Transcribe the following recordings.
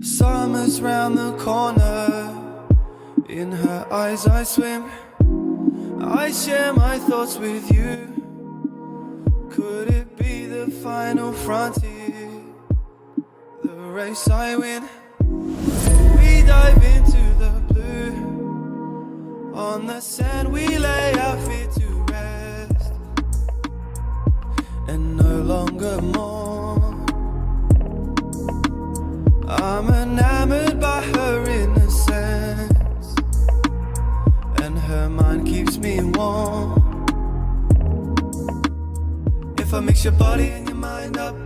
Summer's round the corner, in her eyes I swim. I share my thoughts with you. Could it be the final frontier, the race I win? We dive into the blue, on the sand we lay our feet to rest, and no longer mourn. I'm enamored by her innocence, and her mind keeps me warm. If I mix your body and your mind up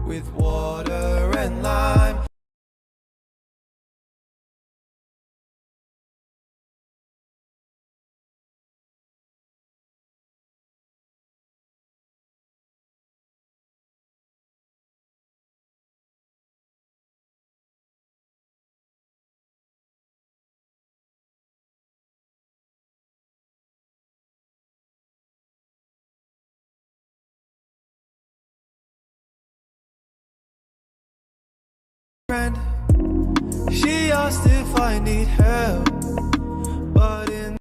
with water and lime, friend, she asked if I need help, but in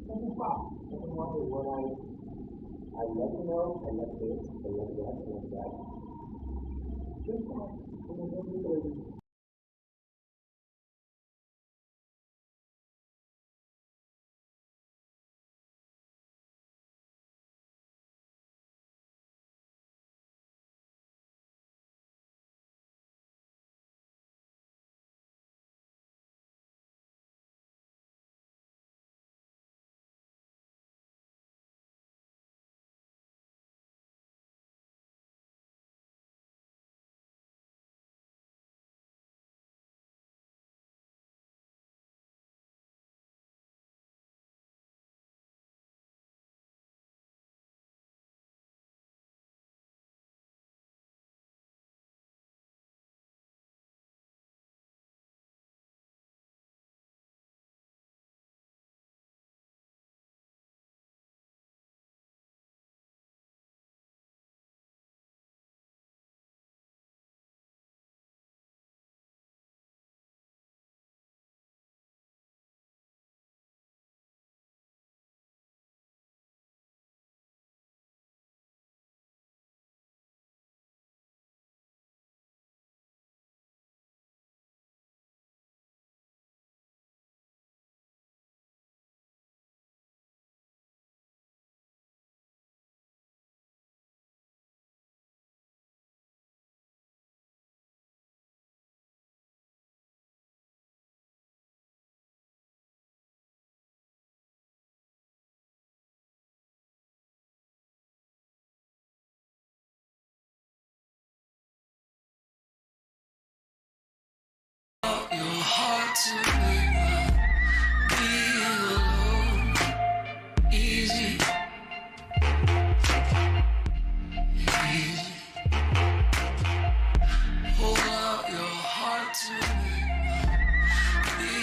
Wonder what I let you know, I let this, I let that, I let that. Just Your heart to be alone, easy, easy. Hold out your heart to be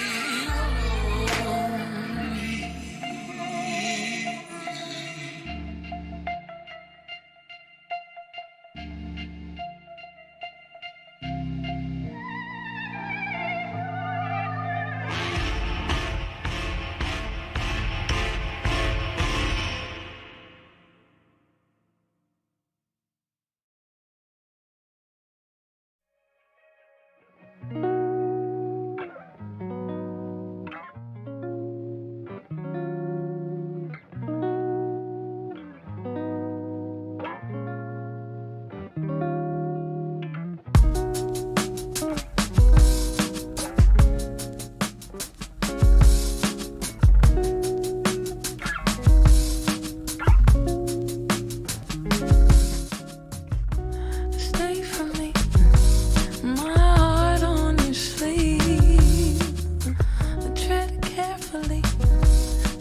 alone, easy. Stay for me, my heart on your sleeve. Tread carefully,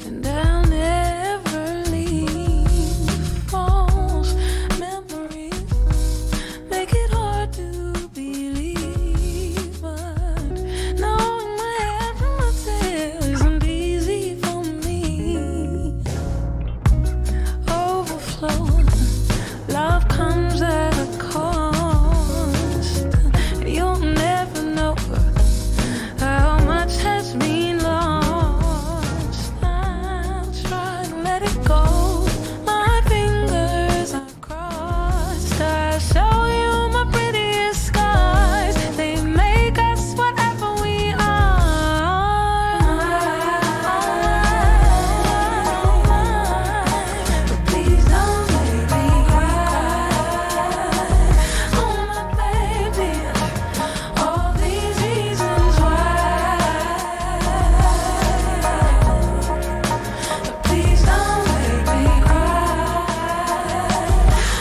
and I'll never leave. False memories make it hard to believe, but knowing my head from my tail isn't easy for me. Overflow. Love comes at a cost. You'll never know how much has been lost. I'll try to let it go. My fingers are crossed. I show you my prettiest skies. They make us whatever we are. But please don't make me cry. Oh my baby, all these reasons why. But please don't make me cry.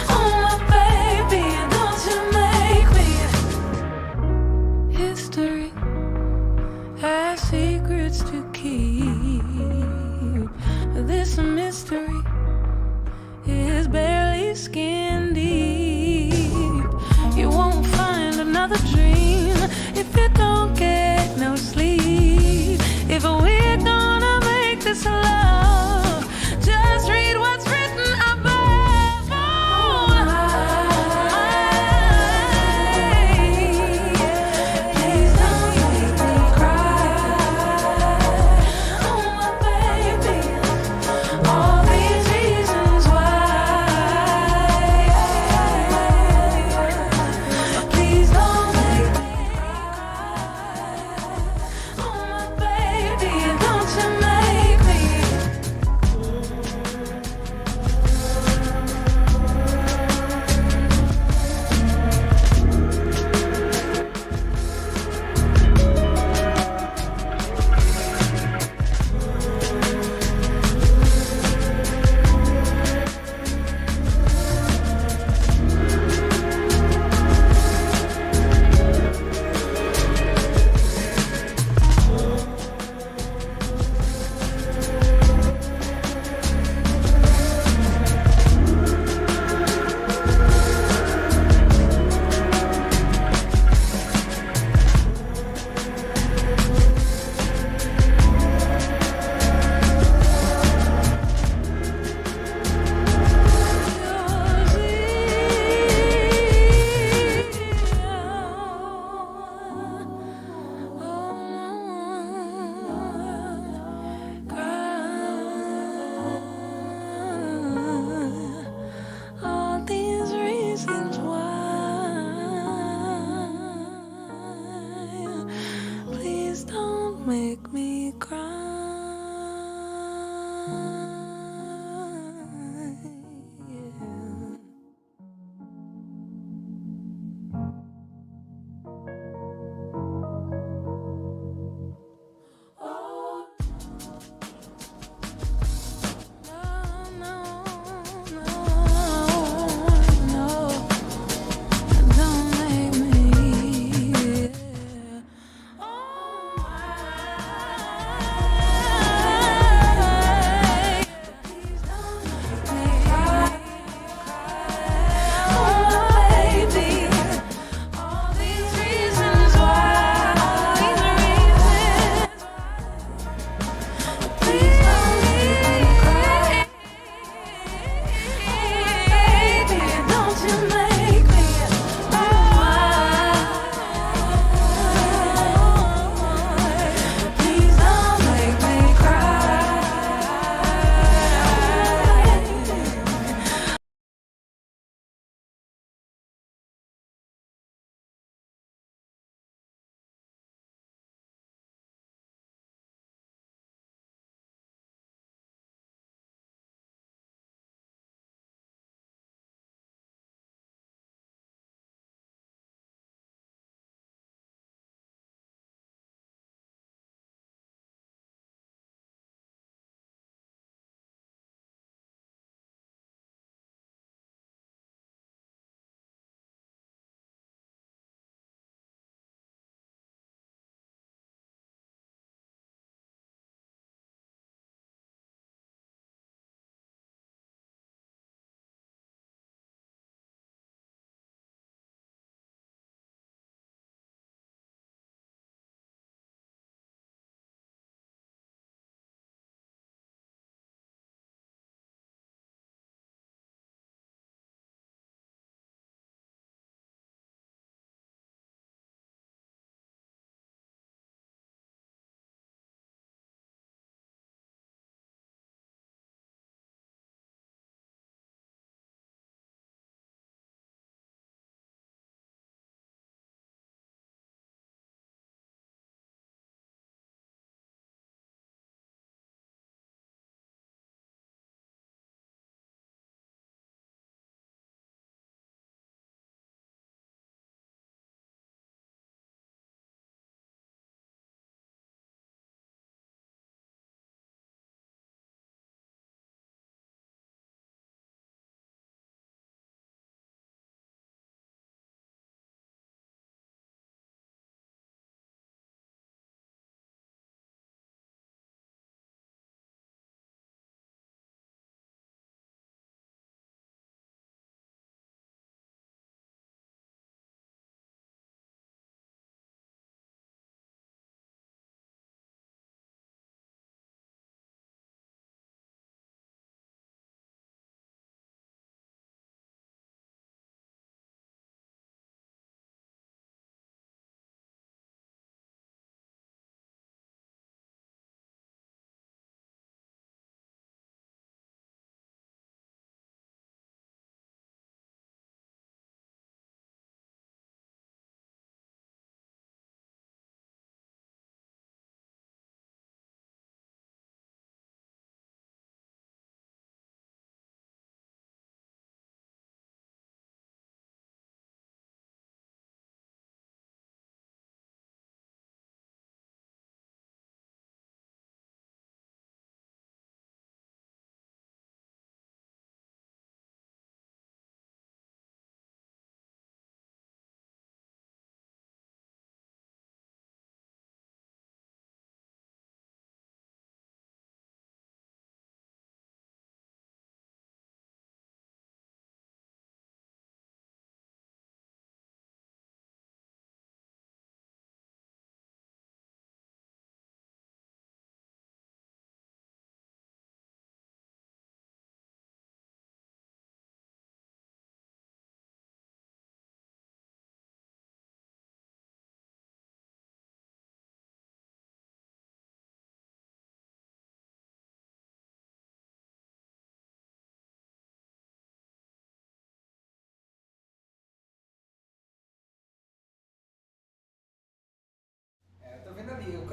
Oh my baby, don't you make me. History has secrets to keep. This mystery is barely skin deep. You won't find another dream if you don't get no sleep. If we're gonna make this love, just read what's written above. Oh, please don't make me cry. Oh my baby, all these reasons why. Please don't make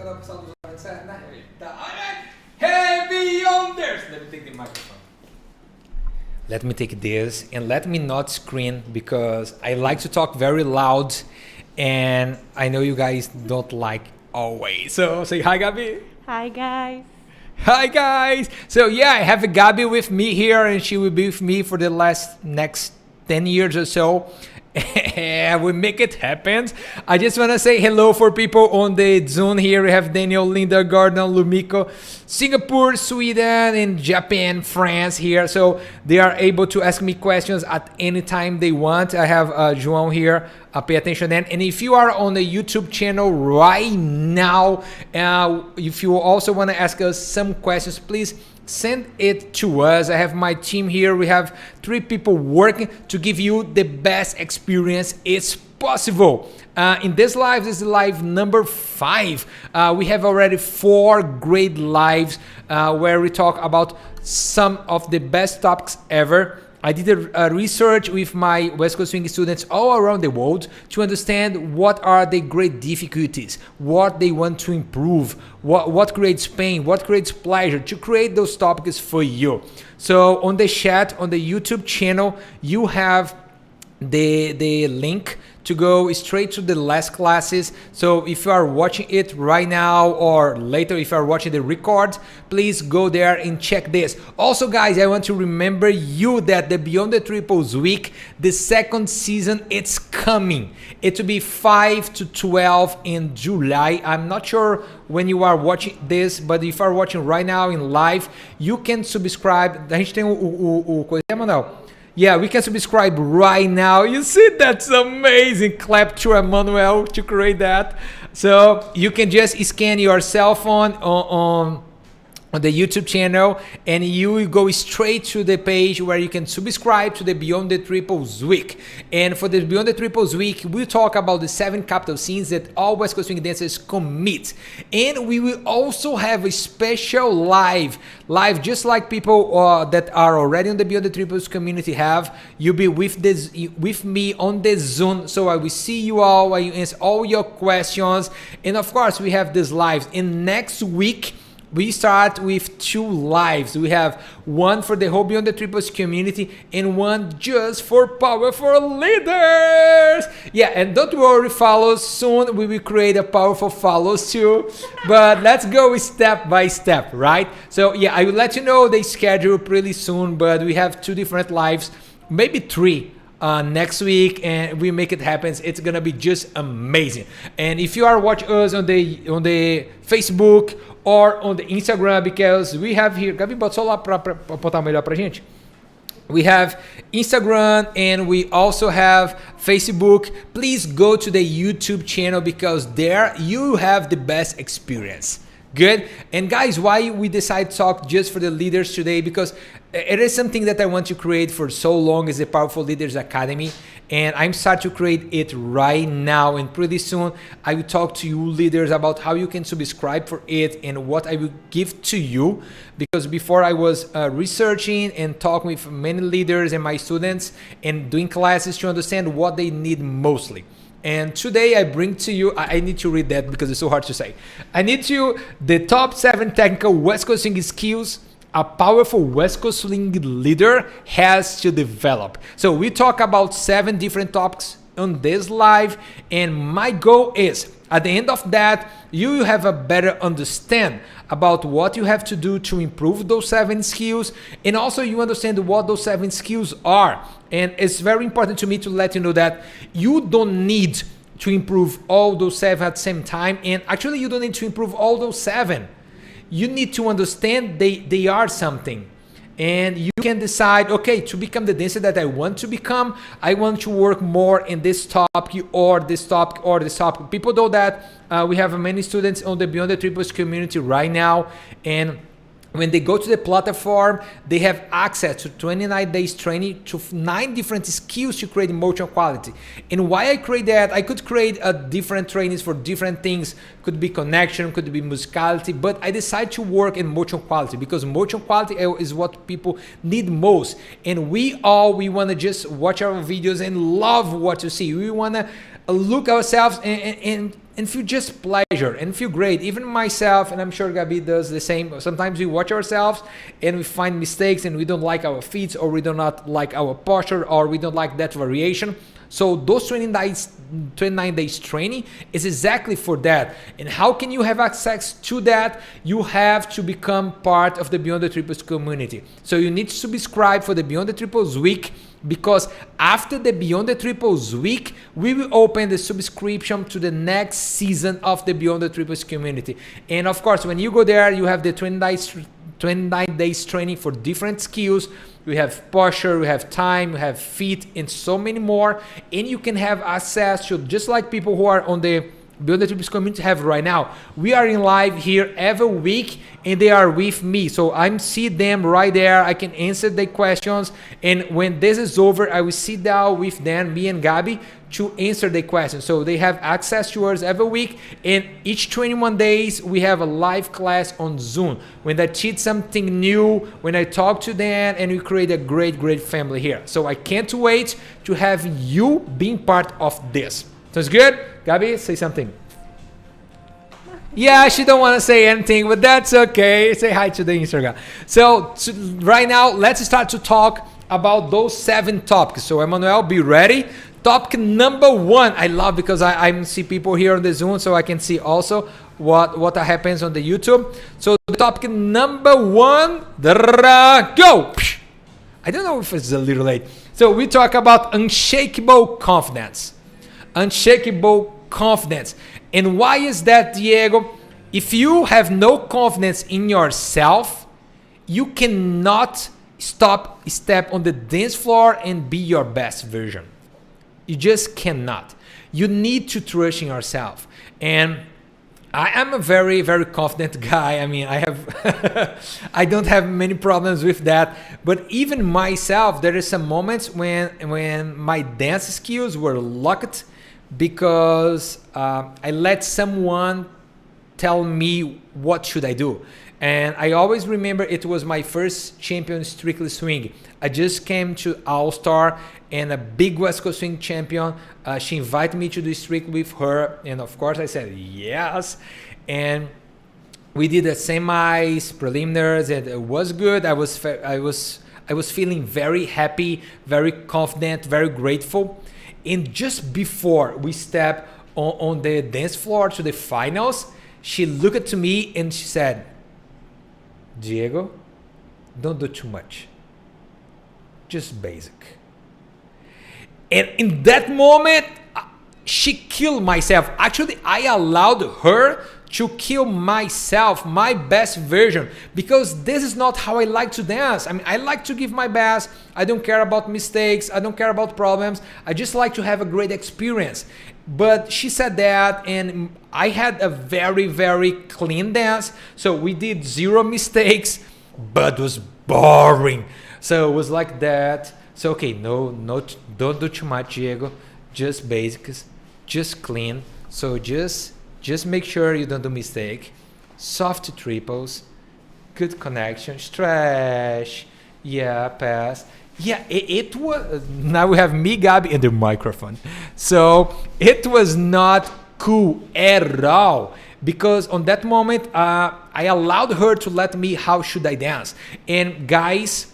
canal oficial do Zona certo, né? Tá. Alright. Hey, Beyonders! Let me take the microphone. Let me take this and let me not scream because I like to talk very loud and I know you guys don't like always. So say hi, Gabi. Hi guys. Hi guys. So yeah, I have Gabi with me here and she will be with me for the next 10 years or so. We make it happen. I just want to say hello for people on the Zoom here. We have Daniel, Linda, Gardner, Lumiko, Singapore, Sweden, and Japan, France here. So they are able to ask me questions at any time they want. I have João here. Pay attention then. And if you are on the YouTube channel right now, if you also want to ask us some questions, please send it to us. I have my team here. We have 3 people working to give you the best experience it's possible. In this live, this is live number 5. We have already 4 great lives where we talk about some of the best topics ever. I did a research with my West Coast Swing students all around the world to understand what are the great difficulties, what they want to improve, what creates pain, what creates pleasure, to create those topics for you. So on the chat, on the YouTube channel, you have the link to go straight to the last classes. So if you are watching it right now or later, if you are watching the record, please go there and check this. Also guys, I want to remember you that the Beyond the Triples week, the second season, it's coming. It will be 5 to 12 in July. I'm not sure when you are watching this, but if you are watching right now in live, you can subscribe. A gente tem o coisa, Manuel? Yeah, we can subscribe right now. You see, that's amazing. Clap to Emmanuel to create that. So you can just scan your cell phone on the YouTube channel and you will go straight to the page where you can subscribe to the Beyond the Triples week. And for the Beyond the Triples week, we'll talk about the 7 capital sins that all West Coast Swing dancers commit. And we will also have a special live just like people that are already on the Beyond the Triples community have. You'll be with me on the Zoom, so I will see you all, I will answer all your questions. And of course, we have this live. And next week, we start with 2 lives. We have one for the whole Beyond the Triples community and one just for Powerful Leaders. Yeah, and don't worry, follows. Soon we will create a Powerful Follows too. But let's go step by step, right? So yeah, I will let you know the schedule pretty soon, but we have 2 different lives, maybe 3. Next week, and we make it happen. It's gonna be just amazing. And if you are watching us on the Facebook or on the Instagram, because we have here, Gabi, bota só lá para apontar melhor pra gente. We have Instagram and we also have Facebook. Please go to the YouTube channel because there you have the best experience. Good. And guys, why we decide to talk just for the leaders today? Because it is something that I want to create for so long, is the Powerful Leaders Academy. And I'm starting to create it right now. And pretty soon I will talk to you leaders about how you can subscribe for it and what I will give to you. Because before I was researching and talking with many leaders and my students and doing classes to understand what they need mostly. And today I bring to you, I need to read that because it's so hard to say. I need to the top 7 technical West Coast Swing skills a powerful West Coast Swing leader has to develop. So we talk about 7 different topics on this live, and my goal is at the end of that, you have a better understand about what you have to do to improve those 7 skills, and also you understand what those 7 skills are. And it's very important to me to let you know that you don't need to improve all those 7 at the same time, and actually you don't need to improve all those 7. You need to understand they are something. And you can decide, okay, to become the dancer that I want to become, I want to work more in this topic or this topic or this topic. People know that we have many students on the Beyond the Triples community right now, and when they go to the platform, they have access to 29 days training to 9 different skills to create motion quality. And why I create that, I could create different trainings for different things. Could be connection, could be musicality, but I decided to work in motion quality because motion quality is what people need most. And we want to just watch our videos and love what you see. We want to look ourselves and and feel just pleasure and feel great. Even myself, and I'm sure Gabi does the same. Sometimes we watch ourselves and we find mistakes and we don't like our feet, or we do not like our posture, or we don't like that variation. So those 29 days training is exactly for that. And how can you have access to that? You have to become part of the Beyond the Triples community. So you need to subscribe for the Beyond the Triples week, because after the Beyond the Triples week, we will open the subscription to the next season of the Beyond the Triples community. And of course, when you go there, you have the 29 days training for different skills. We have posture, we have time, we have feet, and so many more. And you can have access to, just like people who are on the Build the Triples community have right now. We are in live here every week, and they are with me. So I'm see them right there. I can answer the questions. And when this is over, I will sit down with them, me and Gabi, to answer the questions. So they have access to us every week. And each 21 days, we have a live class on Zoom. When I teach something new, when I talk to them, and we create a great, great family here. So I can't wait to have you being part of this. Sounds good? Gabi, say something. Yeah, she don't want to say anything, but that's okay. Say hi to the Instagram. So right now, let's start to talk about those 7 topics. So Emmanuel, be ready. Topic number 1, I love, because I see people here on the Zoom, so I can see also what happens on the YouTube. So the topic number 1, go. I don't know if it's a little late. So we talk about unshakable confidence. Unshakable confidence. And why is that, Diego? If you have no confidence in yourself, you cannot step on the dance floor and be your best version. You just cannot. You need to trust in yourself. And I am a very, very confident guy. I mean, I don't have many problems with that. But even myself, there is some moments when my dance skills were locked, because I let someone tell me what should I do. And I always remember it was my first champion Strictly Swing. I just came to All-Star, and a big West Coast Swing champion, she invited me to do Strictly with her. And of course I said yes. And we did the semis, preliminaries, and it was good. I was feeling very happy, very confident, very grateful. And just before we step on the dance floor to the finals, she looked at me and she said, Diego, don't do too much. Just basic. And in that moment, she killed myself. Actually, I allowed her to kill myself, my best version, because this is not how I like to dance. I mean, I like to give my best. I don't care about mistakes. I don't care about problems. I just like to have a great experience. But she said that, and I had a very, very clean dance. So we did 0 mistakes, but it was boring. So it was like that. So, okay, don't do too much, Diego. Just basics, just clean. So just make sure you don't do mistake. Soft triples, good connection, stretch, yeah, pass. Yeah, it was, now we have me, Gabi, and the microphone. So it was not cool at all, because on that moment, I allowed her to let me how should I dance. And guys,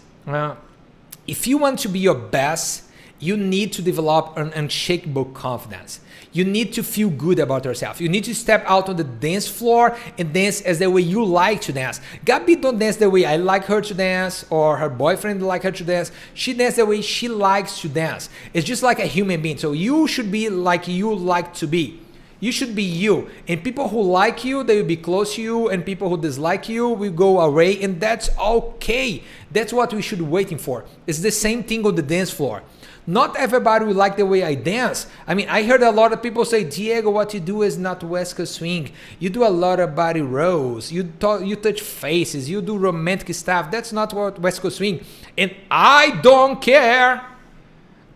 if you want to be your best, you need to develop an unshakable confidence. You need to feel good about yourself. You need to step out on the dance floor and dance as the way you like to dance. Gabi don't dance the way I like her to dance, or her boyfriend like her to dance. She dances the way she likes to dance. It's just like a human being. So you should be like you like to be. You should be you. And people who like you, they will be close to you. And people who dislike you will go away. And that's okay. That's what we should be waiting for. It's the same thing on the dance floor. Not everybody will like the way I dance. I mean, I heard a lot of people say, Diego, what you do is not West Coast Swing. You do a lot of body rolls. You touch faces. You do romantic stuff. That's not what West Coast Swing. And I don't care.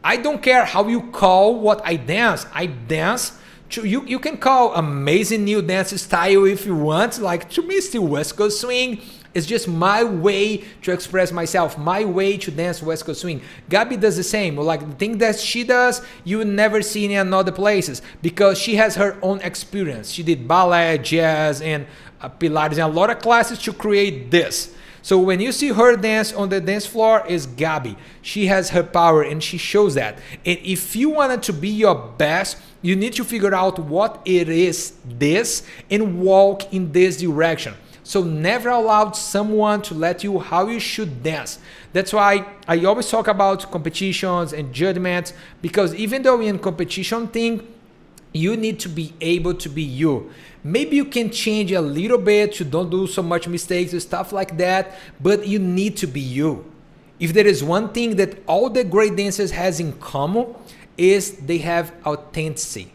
I don't care how you call what I dance. I dance. You can call amazing new dance style if you want. Like, to me, still West Coast Swing. It's just my way to express myself, my way to dance West Coast swing. Gabby does the same. Like the thing that she does, you will never see in other places because she has her own experience. She did ballet, jazz, and Pilates, and a lot of classes to create this. So when you see her dance on the dance floor, is Gabby. She has her power and she shows that. And if you wanted to be your best, you need to figure out what it is this and walk in this direction. So never allow someone to let you how you should dance. That's why I always talk about competitions and judgments, because even though in competition thing, you need to be able to be you. Maybe you can change a little bit to don't do so much mistakes and stuff like that, but you need to be you. If there is one thing that all the great dancers has in common, is they have authenticity.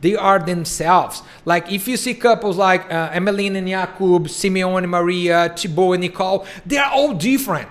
They are themselves. Like if you see couples like Emeline and Jakub, Simeon and Maria, Thibaut and Nicole, they are all different.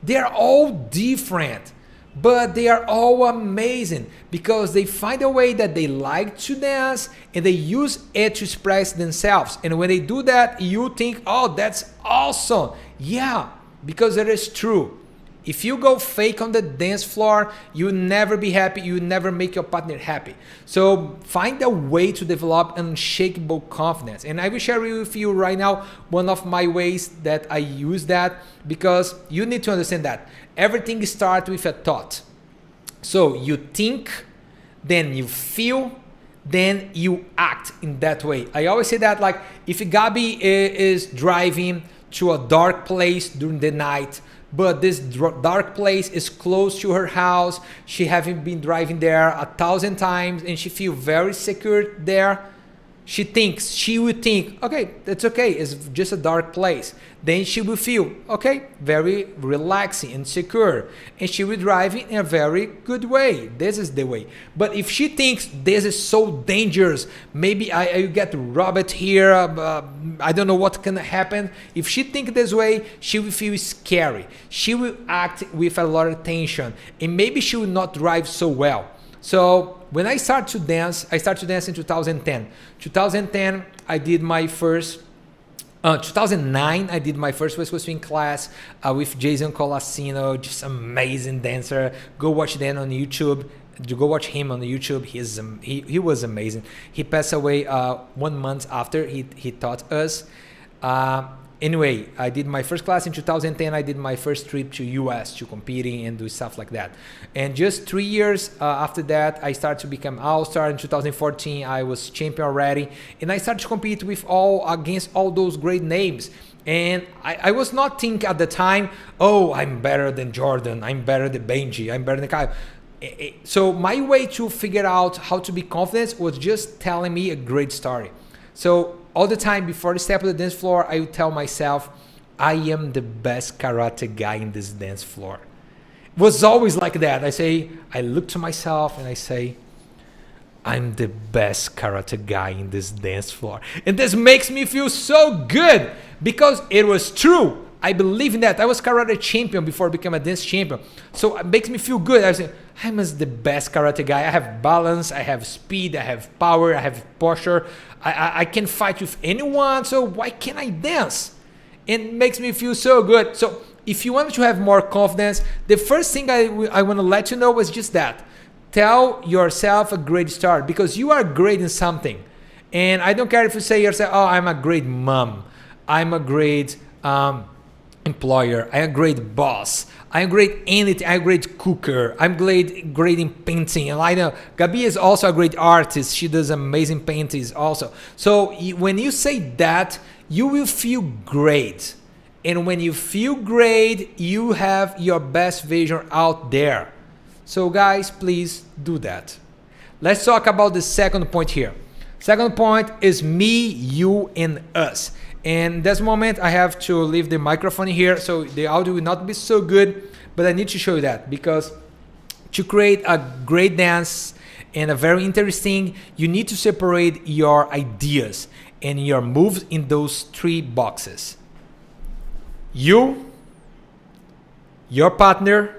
They are all different. But they are all amazing because they find a way that they like to dance and they use it to express themselves. And when they do that, you think, oh, that's awesome. Yeah, because it is true. If you go fake on the dance floor, you'll never be happy. You'll never make your partner happy. So find a way to develop unshakable confidence. And I will share with you right now one of my ways that I use that, because you need to understand that everything starts with a thought. So you think, then you feel, then you act in that way. I always say that, like if Gabi is driving to a dark place during the night, but this dark place is close to her house, she haven't been driving there 1,000 times and she feels very secure there, she would think, okay, that's okay, it's just a dark place. Then she will feel, okay, very relaxing and secure. And she will drive in a very good way. This is the way. But if she thinks this is so dangerous, maybe I get robbed here, I don't know what can happen. If she thinks this way, she will feel scary. She will act with a lot of tension. And maybe she will not drive so well. So when I started to dance in 2010. 2010, I did my first 2009, I did my first West Coast Swing class with Jason Colasino, just amazing dancer. Go watch Dan on YouTube. Go watch him on YouTube. He was amazing. He passed away 1 month after he taught us. Anyway, I did my first class in 2010. I did my first trip to US to competing and do stuff like that. And just 3 years after that, I started to become all-star. In 2014, I was champion already. And I started to compete against all those great names. And I was not thinking at the time, oh, I'm better than Jordan. I'm better than Benji. I'm better than Kyle. So my way to figure out how to be confident was just telling me a great story. So all the time before the step of the dance floor, I would tell myself, I am the best karate guy in this dance floor. It was always like that. I look to myself and I say, I'm the best karate guy in this dance floor. And this makes me feel so good because it was true. I believe in that. I was karate champion before I became a dance champion. So it makes me feel good. I say, I'm the best karate guy. I have balance, I have speed, I have power, I have posture. I can fight with anyone, so why can't I dance? It makes me feel so good. So if you want to have more confidence, the first thing I want to let you know is just that. Tell yourself a great start because you are great in something. And I don't care if you say yourself, oh, I'm a great mom. I'm a great employer. I'm a great boss. I'm great anything. I'm a great cooker. I'm great in painting. And I know Gabi is also a great artist. She does amazing paintings also. So when you say that, you will feel great. And when you feel great, you have your best vision out there. So guys, please do that. Let's talk about the second point here. Second point is me, you, and us. And this moment I have to leave the microphone here, so the audio will not be so good, but I need to show you that because to create a great dance and a very interesting, you need to separate your ideas and your moves in those 3 boxes. You, your partner,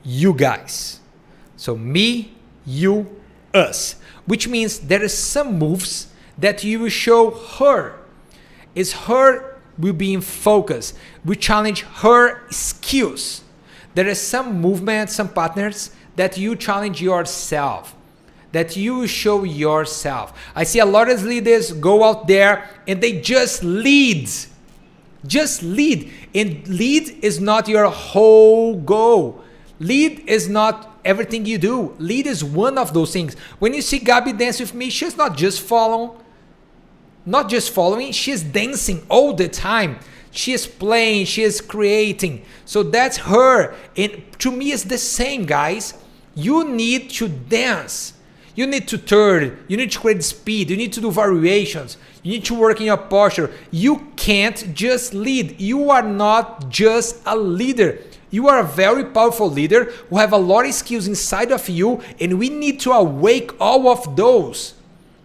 you guys. So me, you, us, which means there is some moves that you will show her. It's her will be in focus. We challenge her skills. There are some movements, some patterns that you challenge yourself, that you show yourself. I see a lot of leaders go out there and they just lead. Just lead. And lead is not your whole goal. Lead is not everything you do. Lead is one of those things. When you see Gabi dance with me, she's not just following, she's dancing all the time. She is playing, she is creating. So that's her. And to me, it's the same, guys. You need to dance. You need to turn. You need to create speed. You need to do variations. You need to work in your posture. You can't just lead. You are not just a leader. You are a very powerful leader who have a lot of skills inside of you, and we need to awake all of those.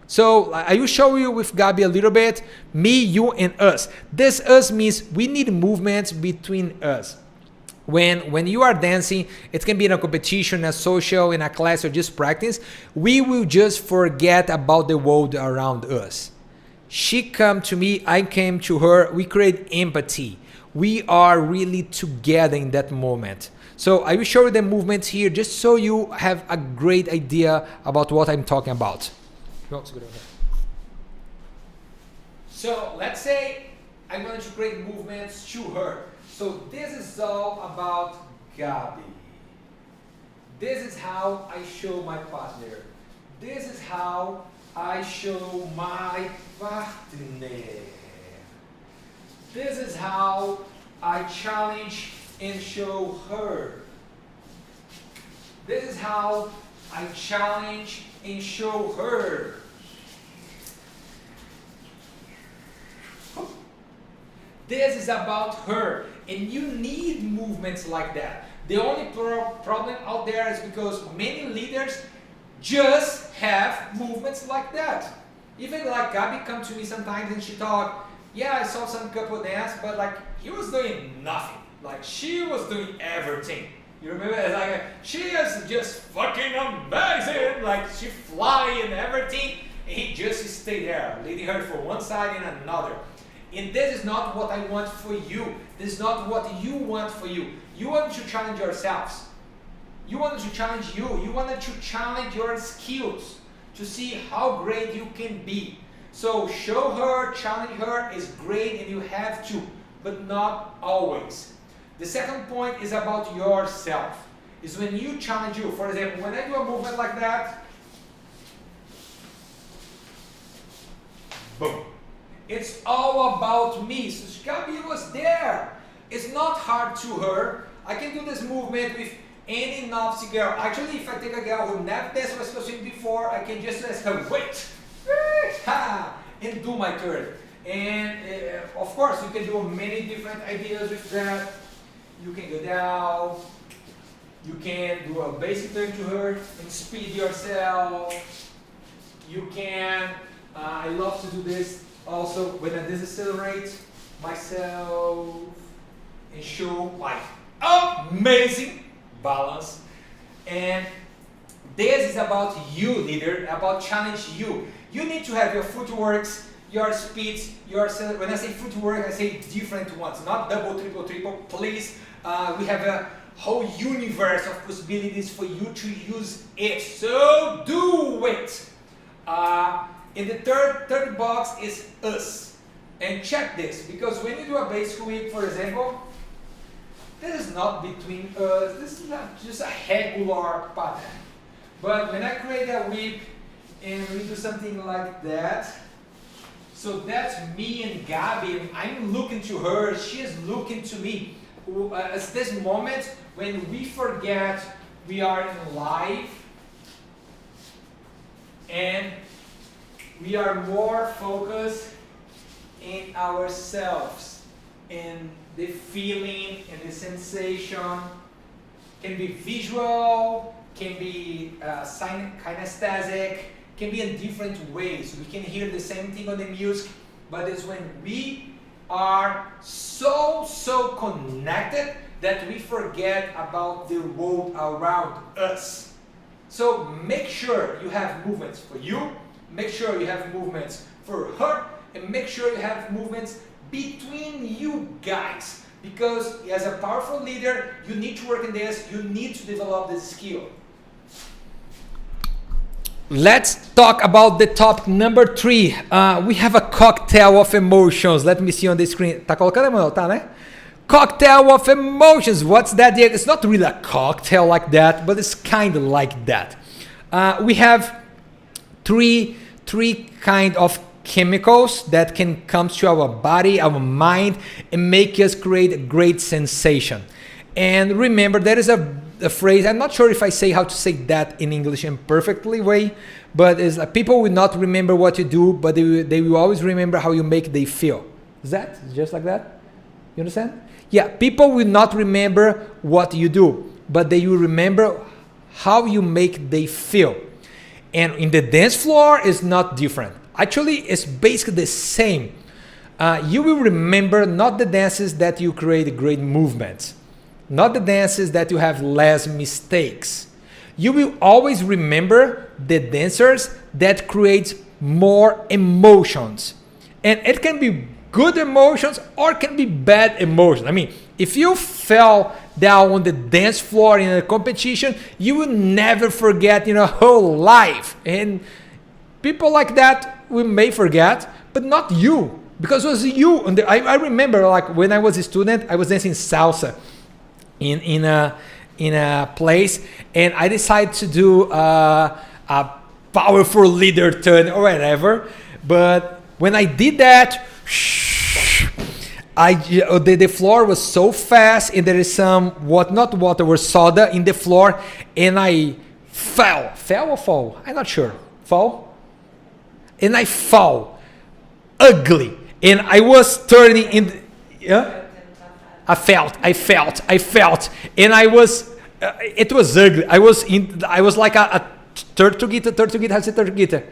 So I will show you with Gabi a little bit, me, you, and us. This us means we need movements between us. When you are dancing, it can be in a competition, a social, in a class, or just practice, we will just forget about the world around us. She came to me, I came to her, we create empathy. We are really together in that moment. So I will show you the movements here just so you have a great idea about what I'm talking about. So let's say I'm going to create movements to her. So this is all about Gabi. This is how I show my partner. This is how I show my partner. This is how I challenge and show her. This is how I challenge and show her. This is about her, and you need movements like that. The only problem out there is because many leaders just have movements like that. Even like Gabi come to me sometimes and she talk, yeah, I saw some couple dance, but like he was doing nothing. Like she was doing everything. You remember? It's like she is just fucking amazing. Like she fly and everything, and he just stay there, leading her for one side and another. And this is not what I want for you. This is not what you want for you. You want to challenge yourselves. You want to challenge you. You want to challenge your skills to see how great you can be. So show her, challenge her is great, and you have to, but not always. The second point is about yourself. Is when you challenge you. For example, when I do a movement like that, boom. It's all about me. So Gabi was there. It's not hard to her. I can do this movement with any novice girl. Actually, if I take a girl who never danced with swing before, I can just ask her, wait, and do my turn. And of course, you can do many different ideas with that. You can go down. You can do a basic turn to her and speed yourself. You can, I love to do this also when I decelerate myself and show my amazing balance. And this is about you, leader, about challenge you. You need to have your footworks, your speeds, your, when I say footwork, I say different ones, not double, triple, triple, please. We have a whole universe of possibilities for you to use it, so do it. In the third box is us. And check this, because when you do a base sweep, for example, this is not between us, this is not just a regular pattern. But when I create a whip and we do something like that, so that's me and Gabi, I'm looking to her, she is looking to me. It's this moment when we forget we are in live and we are more focused in ourselves, in the feeling and the sensation. Can be visual, can be kinesthetic, can be in different ways. We can hear the same thing on the music, but it's when we are so connected that we forget about the world around us. So make sure you have movements for you, make sure you have movements for her, and make sure you have movements between you guys. Because as a powerful leader, you need to work in this, you need to develop this skill. Let's talk about the topic number 3. We have a cocktail of emotions. Let me see on the screen. Tá colocando, Emanuel? Tá, né? Cocktail of emotions. What's that? It's not really a cocktail like that, but it's kind of like that. We have three kind of chemicals that can come to our body, our mind, and make us create a great sensation. And remember, there is a phrase, I'm not sure if I say how to say that in English in perfectly way, but it's like people will not remember what you do, but they will always remember how you make them feel. Is that just like that? You understand? Yeah, people will not remember what you do, but they will remember how you make them feel. And in the dance floor, it's not different. Actually, it's basically the same. You will remember not the dances that you create great movements, not the dances that you have less mistakes. You will always remember the dancers that create more emotions. And it can be good emotions or can be bad emotions. I mean, if you fell down on the dance floor in a competition, you will never forget in your whole life. And people like that we may forget, but not you, because it was you. I remember, like when I was a student, I was dancing salsa in a place, and I decided to do a powerful leader turn or whatever. But when I did that, the floor was so fast, and there is some not water, was soda in the floor, and I fell or fall? I'm not sure. Fall? And I fall ugly, and I was turning in. I felt, and I was. It was ugly. I was like a tortuguita. How to say tortuguita?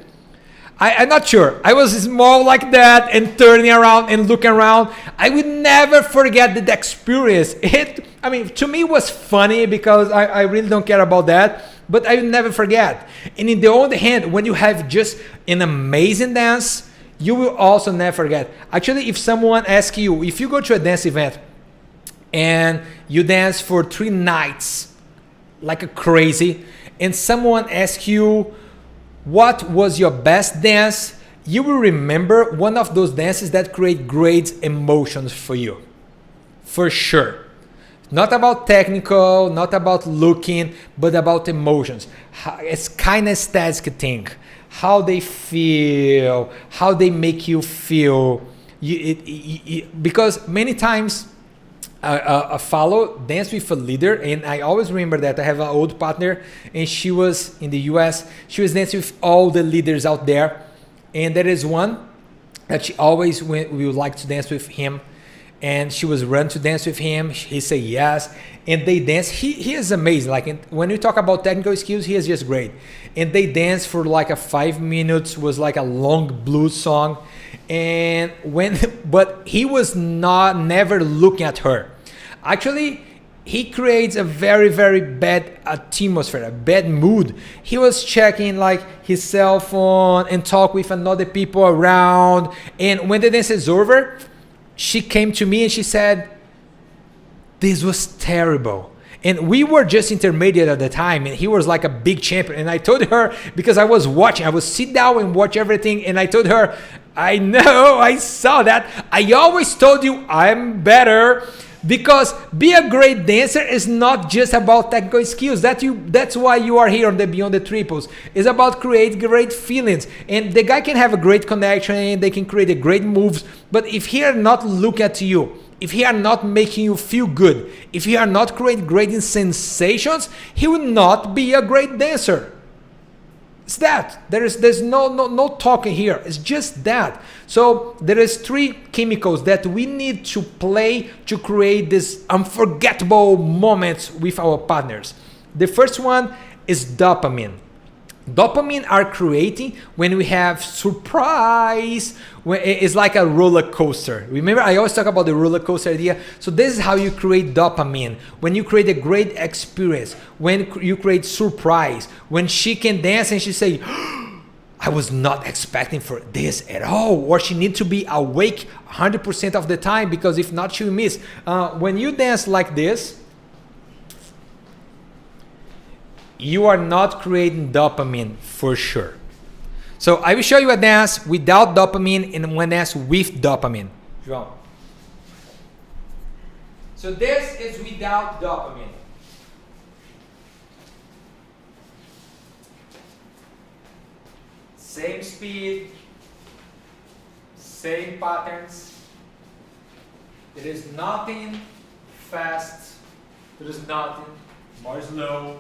I'm not sure. I was small like that and turning around and looking around. I would never forget the experience. To me, it was funny because I really don't care about that, but I will never forget. And in the other hand, when you have just an amazing dance, you will also never forget. Actually, if someone asks you, if you go to a dance event and you dance for 3 nights like a crazy, and someone asks you, what was your best dance? You will remember one of those dances that create great emotions for you. For sure. Not about technical, not about looking, but about emotions. It's kind of aesthetic thing. How they feel, how they make you feel. Because many times I follow Dance with a Leader, and I always remember that I have an old partner, and she was in the US. She was dancing with all the leaders out there, and there is one that she always we would like to dance with him, and she was run to dance with him. He said yes, and they dance. He is amazing. Like when we talk about technical skills, he is just great. And they dance for like a 5 minutes, was like a long blues song. And but he was never looking at her. Actually, he creates a very, very bad atmosphere, a bad mood. He was checking like his cell phone and talk with another people around. And when the dance is over, she came to me and she said, "This was terrible." And we were just intermediate at the time, and he was like a big champion. And I told her, because I was watching, I would sit down and watch everything, and I told her, I know, I saw that. I always told you I'm better, because be a great dancer is not just about technical skills. That's why you are here on the Beyond the Triples. It's about create great feelings. And the guy can have a great connection, they can create a great moves, but if he are not looking at you, if he are not making you feel good, if he are not creating great sensations, he will not be a great dancer. It's that. There's no talking here. It's just that. So there is 3 chemicals that we need to play to create this unforgettable moments with our partners. The first one is dopamine. Dopamine are creating when we have surprise. It's like a roller coaster. Remember, I always talk about the roller coaster idea. So this is how you create dopamine. When you create a great experience, when you create surprise, when she can dance and she say, I was not expecting for this at all, or she needs to be awake 100% of the time, because if not, she will miss. When you dance like this, you are not creating dopamine for sure. So I will show you a dance without dopamine and one dance with dopamine. João. So this is without dopamine. Same speed, same patterns. There is nothing fast, there is nothing more slow.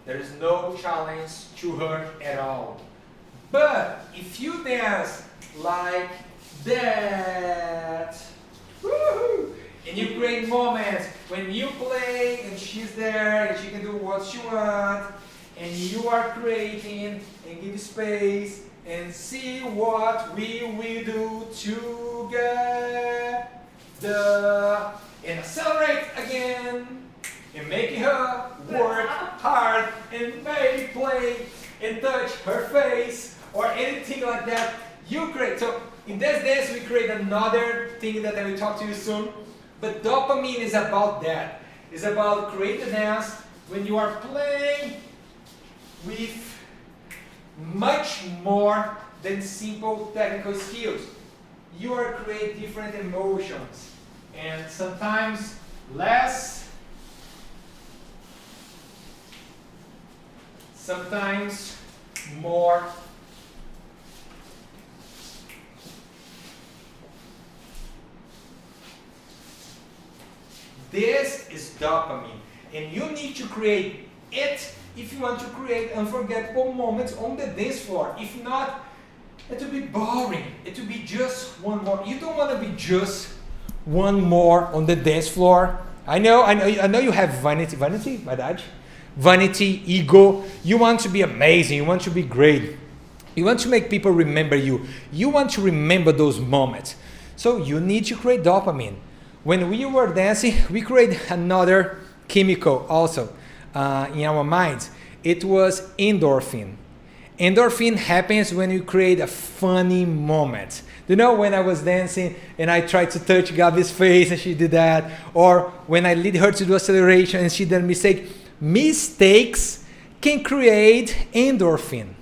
There is no challenge to her at all. But if you dance like that, woohoo, and you create moments when you play and she's there and she can do what she wants, and you are creating and give space and see what we will do together, and accelerate again and make her work hard and maybe play and touch her face or anything like that. You create. So in this dance we create another thing that I will talk to you soon. But dopamine is about that. It's about creating a dance when you are playing with much more than simple technical skills. You are creating different emotions, and sometimes less, sometimes more. This is dopamine, and you need to create it if you want to create unforgettable moments on the dance floor. If not, it will be boring. It will be just one more. You don't want to be just one more on the dance floor. I know you have vanity, ego. You want to be amazing. You want to be great. You want to make people remember you. You want to remember those moments. So you need to create dopamine. When we were dancing, we created another chemical also in our minds. It was endorphin. Endorphin happens when you create a funny moment. You know, when I was dancing and I tried to touch Gabi's face and she did that, or when I lead her to do acceleration and she did a mistake. Mistakes can create endorphin.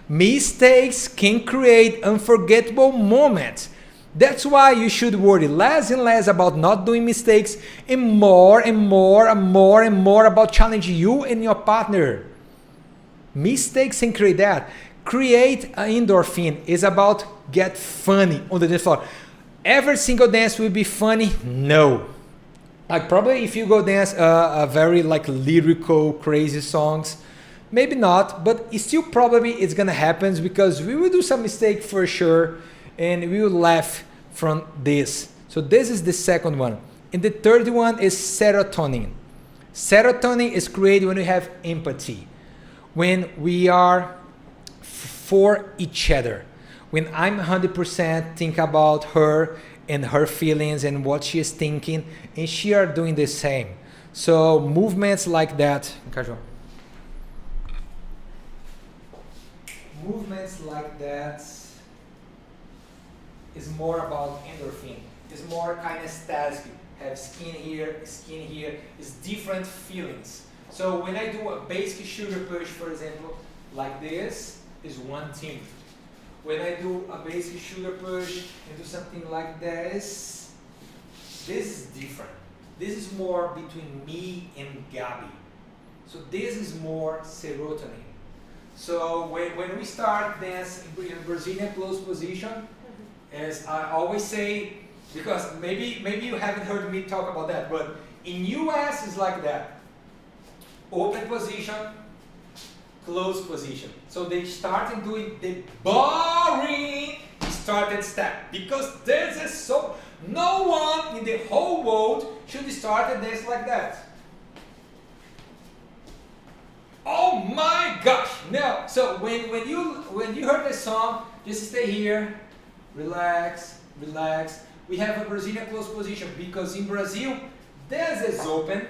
Mistakes can create unforgettable moments. That's why you should worry less and less about not doing mistakes and more about challenging you and your partner. Mistakes can create that. Create an endorphin is about get funny on the dance floor. Every single dance will be funny? No. Like probably if you go dance a very like lyrical, crazy songs, maybe not, but it's still probably it's gonna happen because we will do some mistake for sure. And we will laugh from this. So this is the second one. And the third one is serotonin. Serotonin is created when we have empathy. When we are for each other. When I'm 100% think about her and her feelings and what she is thinking, and she are doing the same. So movements like that. Movements like that is more about endorphin. It's more kinesthetic. Have skin here, it's different feelings. So when I do a basic shoulder push, for example, like this, is one thing. When I do a basic shoulder push and do something like this is different. This is more between me and Gabi. So this is more serotonin. So when we start dance in Brazilian close position, as I always say, because maybe you haven't heard me talk about that, but in US it's like that. Open position, close position. So they started doing the boring started step because this is so no one in the whole world should start a dance like that. Oh my gosh, no. So when you heard the song, just stay here. Relax. We have a Brazilian close position because in Brazil, this is open,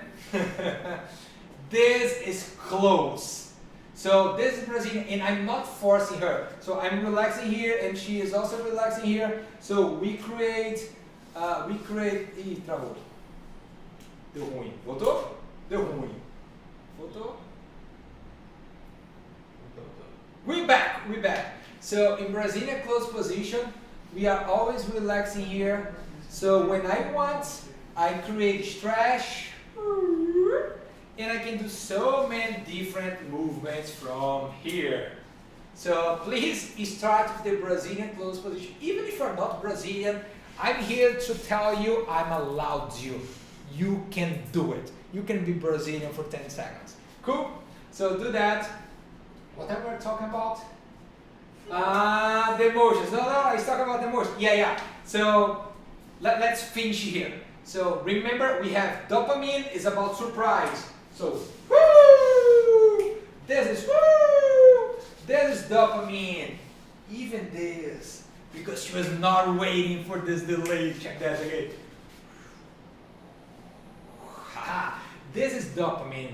this is close. So this is Brazilian, and I'm not forcing her. So I'm relaxing here, and she is also relaxing here. So we create, Ih, travou. Deu ruim. Voltou? Deu ruim. Voltou? We're back. So in Brazilian closed position, we are always relaxing here. So when I want, I create stretch, and I can do so many different movements from here. So please start with the Brazilian closed position. Even if you're not Brazilian, I'm here to tell you I'm allowed you. You can do it. You can be Brazilian for 10 seconds. Cool? So do that. Whatever we're talking about. The emotions. No, I was talking about the emotions. Yeah. So let's finish here. So remember, we have dopamine is about surprise. So woo! This is woo! This is dopamine. Even this, because she was not waiting for this delay. Check that again. This is dopamine.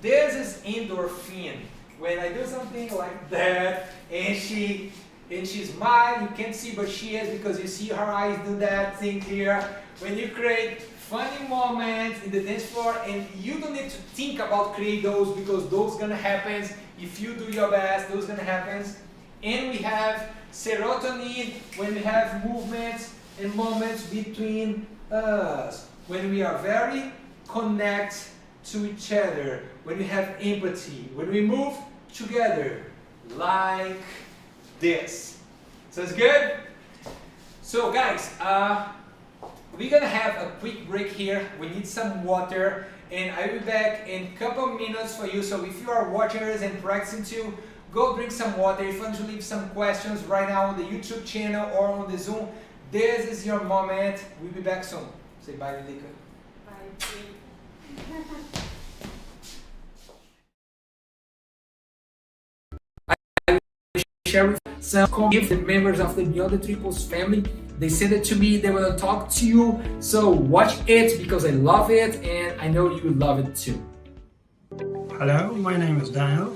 This is endorphin. When I do something like that, and she smiles, you can't see, but she is, because you see her eyes do that thing here. When you create funny moments in the dance floor, and you don't need to think about create those, because those gonna happen if you do your best. Those gonna happen. And we have serotonin when we have movements and moments between us, when we are very connected to each other, when we have empathy, when we move together like this. Sounds good? So guys, we're gonna have a quick break here. We need some water, and I'll be back in a couple minutes for you. So if you are watching us and practicing too, go drink some water. If you want to leave some questions right now on the YouTube channel or on the Zoom, this is your moment. We'll be back soon. Say bye, Lilica. Bye. Share with some if the members of the Beyond the Triples family. They send it to me, they will talk to you. So watch it, because I love it, and I know you love it too. Hello, my name is Daniel.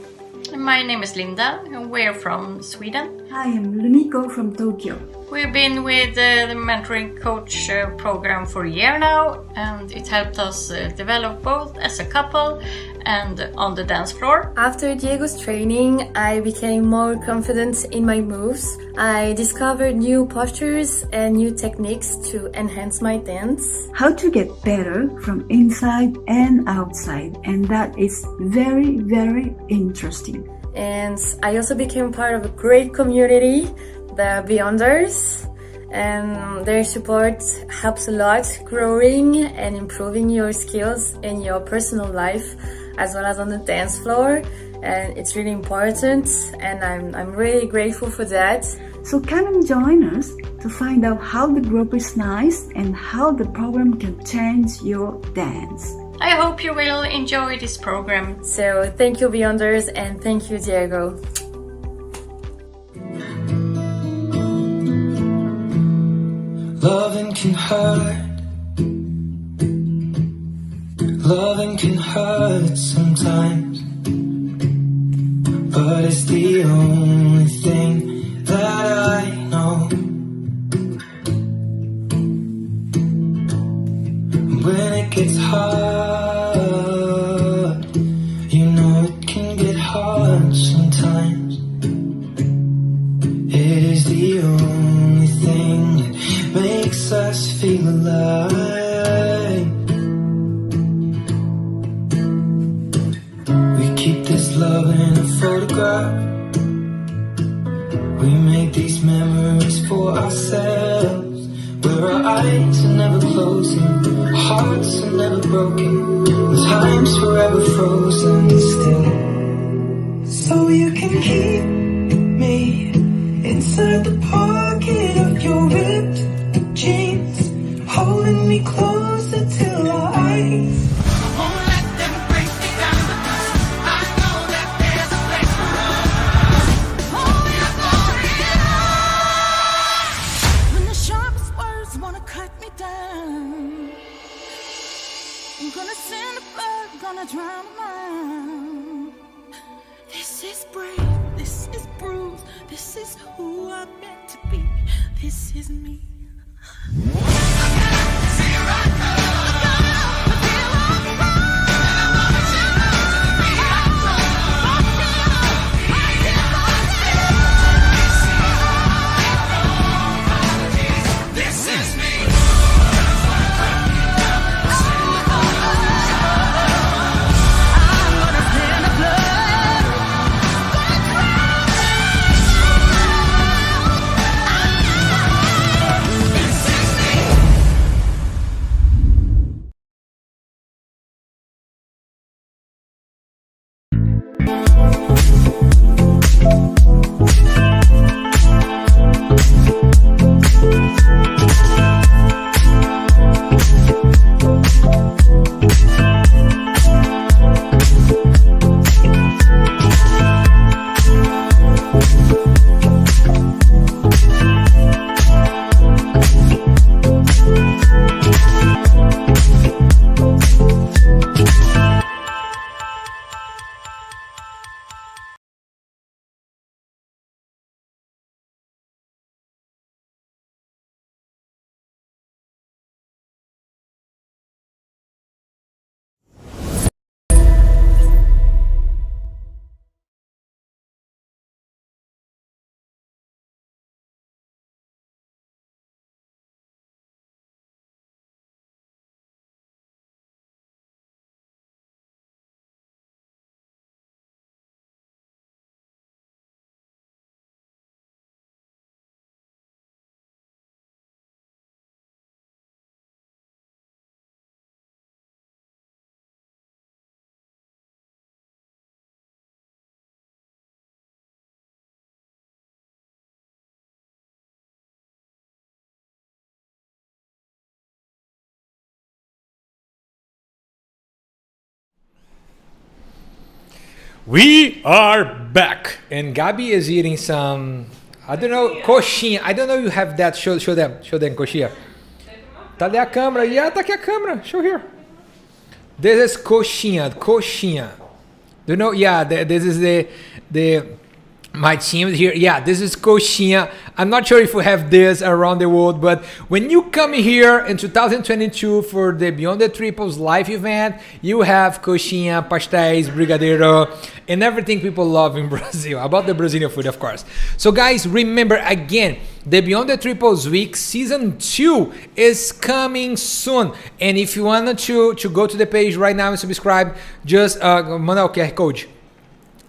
My name is Linda, and we're from Sweden. I am Lumiko from Tokyo. We've been with the mentoring coach program for a year now, and it helped us develop both as a couple and on the dance floor. After Diego's training, I became more confident in my moves. I discovered new postures and new techniques to enhance my dance. How to get better from inside and outside, and that is very, very interesting. And I also became part of a great community, the Beyonders, and their support helps a lot growing and improving your skills in your personal life as well as on the dance floor, and it's really important, and I'm really grateful for that. So come and join us to find out how the group is nice and how the program can change your dance. I hope you will enjoy this program. So thank you, Beyonders, and thank you, Diego. Loving can hurt. Loving can hurt sometimes, but it's the only thing that I know. When it gets hard, you know it can get hard sometimes. It is the only thing that makes us feel alive. Keep this love in a photograph. We make these memories for ourselves, where our eyes are never closing, our hearts are never broken, and time's forever frozen still. So you can keep me inside the pocket of your ripped jeans, holding me closer till our eyes. I'm gonna send a blood, gonna drown a mind. This This is brave, this is bruised, this is who I'm meant to be, this is me. We are back, and Gabi is eating some, I don't know, coxinha. I don't know if you have that. Show them, coxinha. Tá ali a câmera. Yeah, tá aqui a câmera. Show here. This is coxinha. Do you know? Yeah, this is the my team here. Yeah, this is coxinha. I'm not sure if we have this around the world, but when you come here in 2022 for the Beyond the Triples live event, you have coxinha, pastéis, brigadeiro, and everything people love in Brazil, about the Brazilian food, of course. So guys, remember again, the Beyond the Triples week season 2 is coming soon. And if you want to go to the page right now and subscribe, just manda o QR code.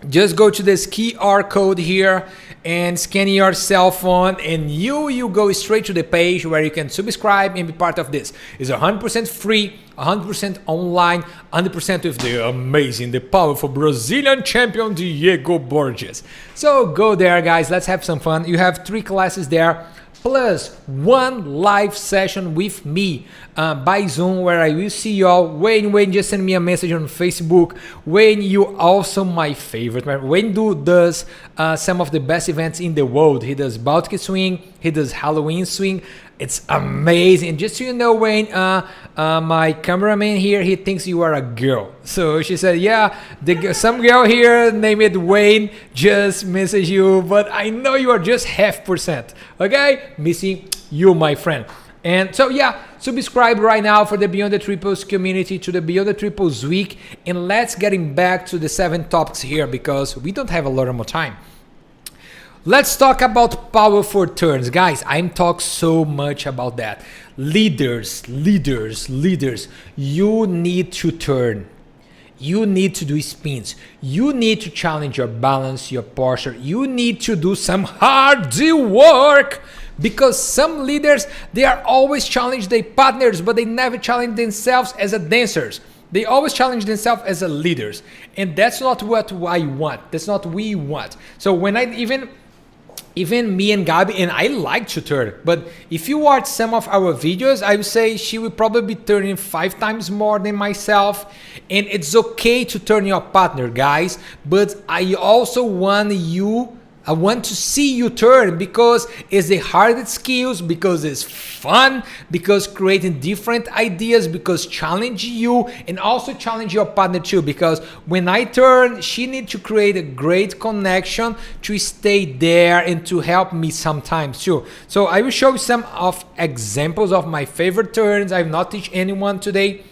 Just go to this QR code here and scan your cell phone, and you go straight to the page where you can subscribe and be part of this. It's 100% free, 100% online, 100% with the amazing, the powerful Brazilian champion Diego Borges. So go there, guys. Let's have some fun. You have 3 classes there, plus 1 live session with me by Zoom, where I will see y'all. Wayne, just send me a message on Facebook. Wayne, you also my favorite. Wayne does some of the best events in the world. He does Baltic swing, he does Halloween swing. It's amazing. Just so you know, Wayne, my cameraman here, he thinks you are a girl. So she said, yeah, some girl here named Wayne just misses you, but I know you are just 0.5%. Okay? Missing you, my friend. And so yeah, subscribe right now for the Beyond the Triples community to the Beyond the Triples week. And let's getting back to the 7 topics here, because we don't have a lot more time. Let's talk about powerful turns. Guys, I'm talking so much about that. Leaders. You need to turn. You need to do spins. You need to challenge your balance, your posture. You need to do some hard work, because some leaders, they are always challenge their partners, but they never challenge themselves as a dancers. They always challenge themselves as a leaders. And that's not what I want. That's not what we want. So when I even me and Gabi, and I like to turn, but if you watch some of our videos, I would say she will probably be turning 5 times more than myself. And it's okay to turn your partner, guys, but I also want you I want to see you turn because it's the hardest skills, because it's fun, because creating different ideas, because challenge you and also challenge your partner too. Because when I turn, she needs to create a great connection to stay there and to help me sometimes too. So I will show you some of examples of my favorite turns. I will not teach anyone today,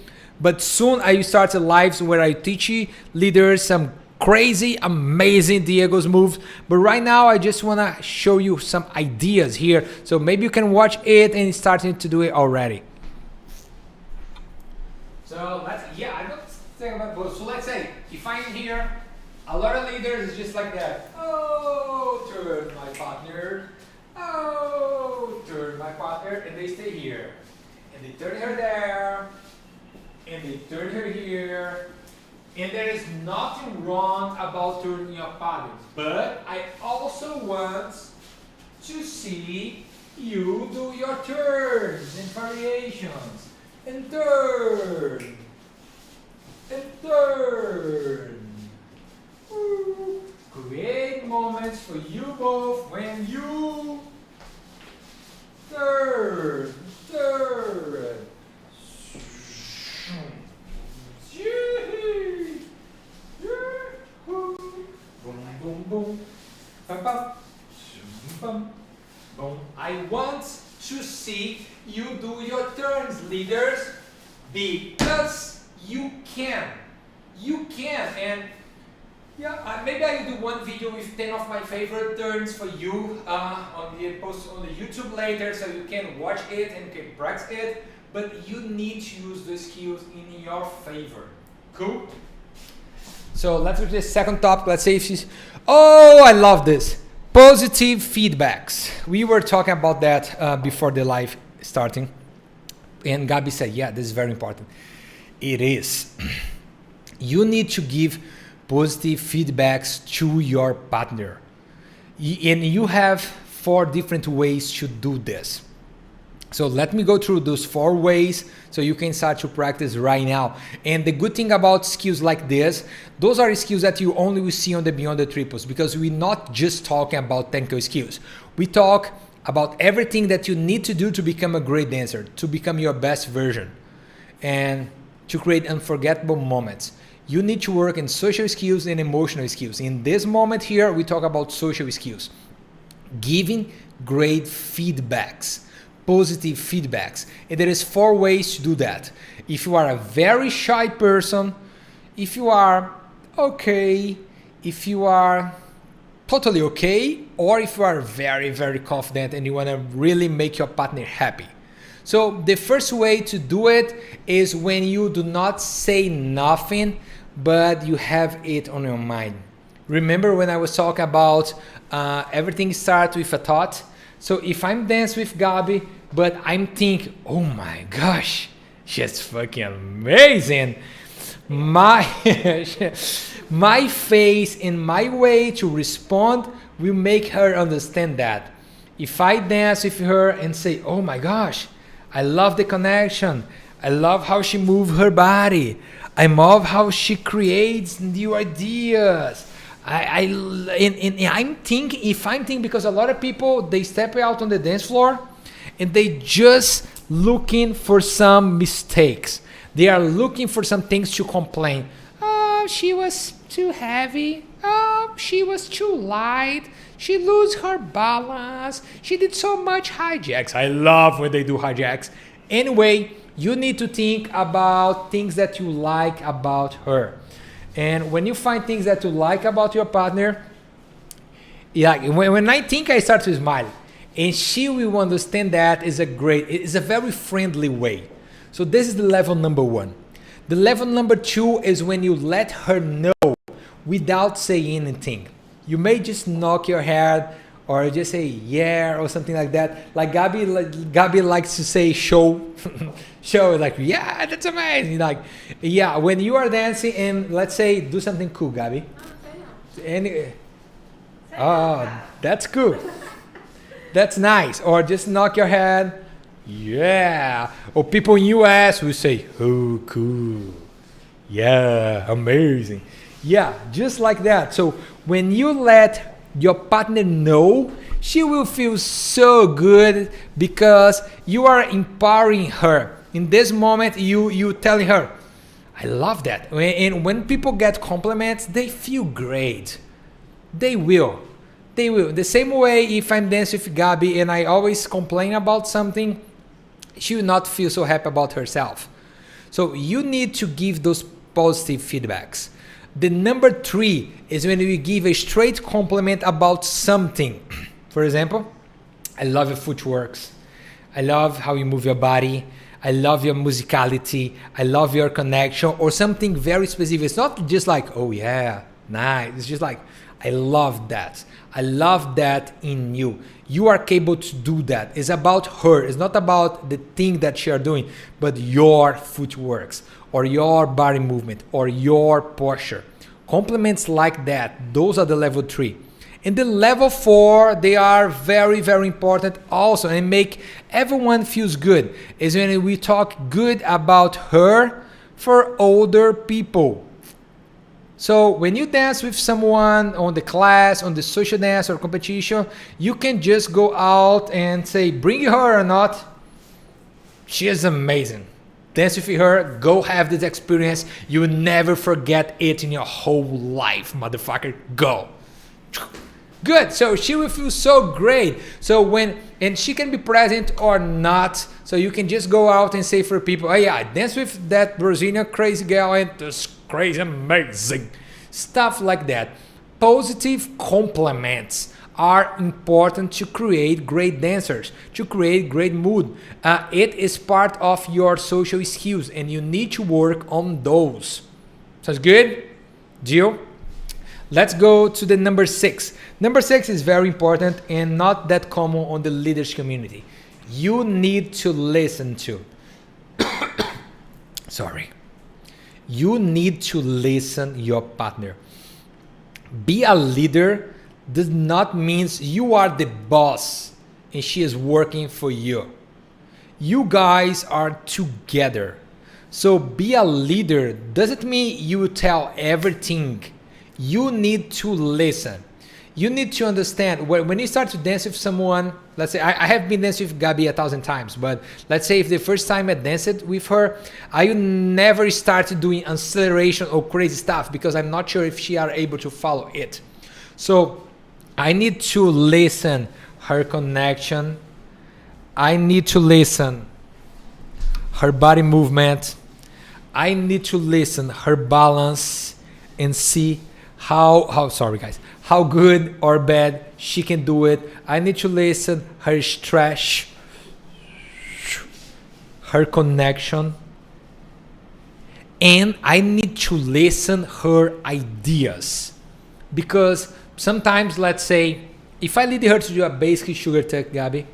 but soon I will start lives where I teach leaders some crazy, amazing Diego's moves. But right now, I just want to show you some ideas here. So maybe you can watch it and starting to do it already. So I don't think about both. So let's say if I'm here, a lot of leaders is just like that. Oh, turn my partner. Oh, turn my partner. And they stay here. And they turn her there. And they turn her here. And there is nothing wrong about turning your partners, but I also want to see you do your turns and variations. And turn. And turn. Woo. Create moments for you both when you turn. Turn. Boom, boom, bum, bum, bum, boom. I want to see you do your turns, leaders, because you can. You can. And yeah, maybe I will do one video with 10 of my favorite turns for you on the post on the YouTube later, so you can watch it and can practice it. But you need to use the skills in your favor. Cool? So let's go to the second topic. Let's say if she's, oh, I love this. Positive feedbacks. We were talking about that before the live starting. And Gabi said, yeah, this is very important. It is. You need to give positive feedbacks to your partner. And you have 4 different ways to do this. So let me go through those 4 ways so you can start to practice right now. And the good thing about skills like this, those are skills that you only will see on the Beyond the Triples, because we're not just talking about technical skills. We talk about everything that you need to do to become a great dancer, to become your best version, and to create unforgettable moments. You need to work in social skills and emotional skills. In this moment here, we talk about social skills. Giving great feedbacks. Positive feedbacks. And there is 4 ways to do that. If you are a very shy person, if you are okay, if you are totally okay, or if you are very, very confident and you want to really make your partner happy. So the first way to do it is when you do not say nothing, but you have it on your mind. Remember when I was talking about everything starts with a thought? So if I'm dancing with Gabi, but I'm thinking, oh my gosh, she's fucking amazing. My face and my way to respond will make her understand that. If I dance with her and say, oh my gosh, I love the connection. I love how she moves her body. I love how she creates new ideas. I'm thinking because a lot of people, they step out on the dance floor and they just looking for some mistakes. They are looking for some things to complain. Oh, she was too heavy. Oh, she was too light. She lose her balance. She did so much hijacks. I love when they do hijacks. Anyway, you need to think about things that you like about her. And when you find things that you like about your partner, yeah, when I think, I start to smile. And she will understand that it's a very friendly way. So this is the level number 1. The level number 2 is when you let her know without saying anything. You may just knock your head or just say yeah or something like that. Like Gabi likes to say show. Show, like, yeah, that's amazing. Like, yeah, when you are dancing and let's say do something cool, Gabi. Oh, that's cool. That's nice. Or just knock your head. Yeah. Or people in US will say, oh, cool. Yeah, amazing. Yeah, just like that. So when you let your partner know, she will feel so good because you are empowering her. In this moment, you telling her, I love that. And when people get compliments, they feel great. They will. They will. The same way if I'm dancing with Gabi and I always complain about something, she will not feel so happy about herself. So you need to give those positive feedbacks. The number 3 is when you give a straight compliment about something. For example, I love your footworks. I love how you move your body. I love your musicality. I love your connection, or something very specific. It's not just like, oh yeah, nice. It's just like, I love that. I love that in you. You are capable to do that. It's about her. It's not about the thing that you are doing, but your footworks or your body movement or your posture. Compliments like that, those are the level 3. And the level 4, they are very, very important also and make everyone feels good. Is when we talk good about her for older people. So when you dance with someone on the class, on the social dance or competition, you can just go out and say, bring her or not, she is amazing. Dance with her, go have this experience. You will never forget it in your whole life, motherfucker. Go. Good. So she will feel so great. So and she can be present or not. So you can just go out and say for people, oh yeah, I danced with that Brazilian crazy girl and this crazy amazing. Stuff like that. Positive compliments are important to create great dancers, to create great mood. It is part of your social skills and you need to work on those. Sounds good? Deal? Let's go to the number 6. Number 6 is very important and not that common on the leaders community. You need to listen to. Sorry. You need to listen your partner. Be a leader does not mean you are the boss and she is working for you. You guys are together. So be a leader doesn't mean you tell everything. You need to listen. You need to understand when you start to dance with someone. Let's say I have been dancing with Gabi 1,000 times, but let's say if the first time I danced with her, I never started doing acceleration or crazy stuff because I'm not sure if she are able to follow it. So I need to listen her connection. I need to listen her body movement. I need to listen her balance and see how good or bad she can do it. I need to listen her stretch, her connection, and I need to listen her ideas. Because sometimes, let's say, if I lead her to do a basic sugar tuck, Gabi,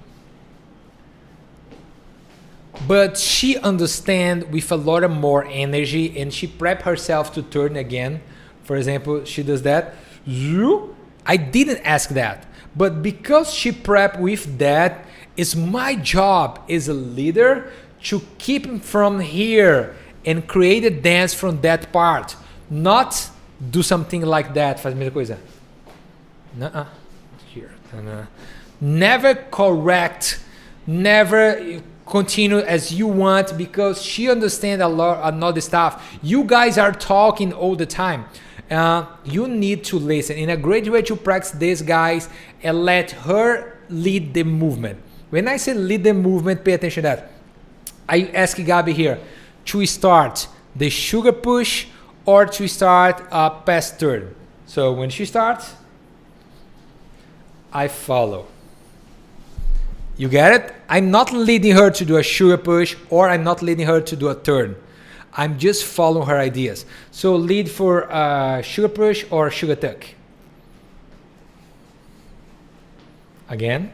but she understand with a lot of more energy and she prep herself to turn again. For example, she does that. I didn't ask that, but because she prep with that, it's my job as a leader to keep him from here and create a dance from that part, not do something like that. Faz a mesma coisa. Nuh-uh. Here. Never correct, never continue as you want because she understands a lot another stuff. You guys are talking all the time. You need to listen. In a great way to practice this, guys, and let her lead the movement. When I say lead the movement, pay attention to that. I ask Gabi here to start the sugar push or to start a pass turn. So when she starts, I follow. You get it? I'm not leading her to do a sugar push or I'm not leading her to do a turn. I'm just following her ideas. So lead for sugar push or sugar tuck. Again.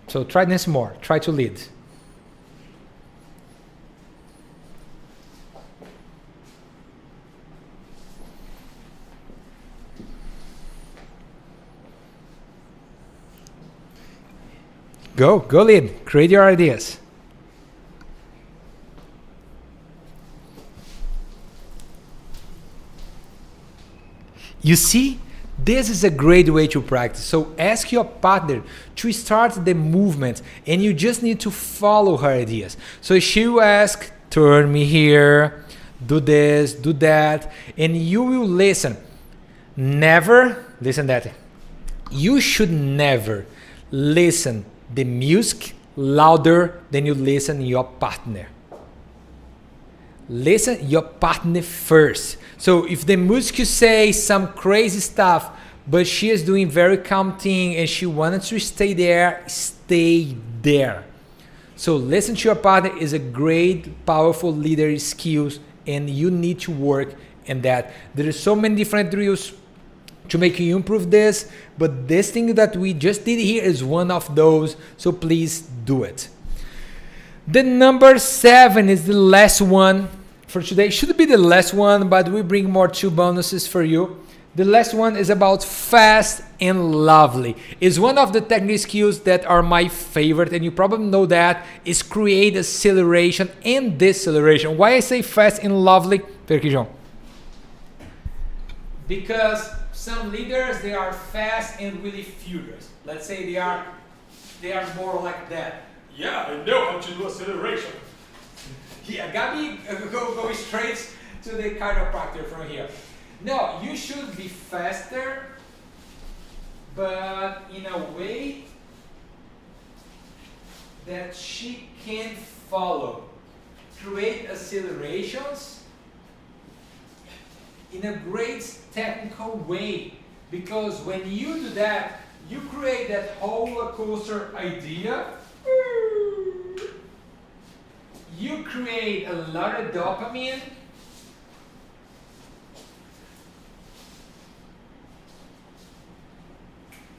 So try this more. Try to lead. Go lead. Create your ideas. You see, this is a great way to practice. So ask your partner to start the movement, and you just need to follow her ideas. So she will ask, turn me here, do this, do that, and you will listen. Never, listen that, you should never listen the music louder than you listen your partner. Listen your partner first. So if the music say some crazy stuff, but she is doing very calm thing and she wanted to stay there, stay there. So listen to your partner is a great, powerful leader skills, and you need to work in that. There is so many different drills to make you improve this, but this thing that we just did here is one of those, so please do it. The number 7 is the last one for today. Should be the last one, but we bring more 2 bonuses for you. The last one is about fast and lovely. It's one of the technical skills that are my favorite, and you probably know that, is create acceleration and deceleration. Why I say fast and lovely? Because some leaders, they are fast and really furious. Let's say they are more like that. Yeah, I know how to do acceleration. Yeah, Gabi, go straight to the chiropractor from here. No, you should be faster, but in a way that she can follow. Create accelerations in a great technical way, because when you do that, you create that whole roller coaster idea. You create a lot of dopamine.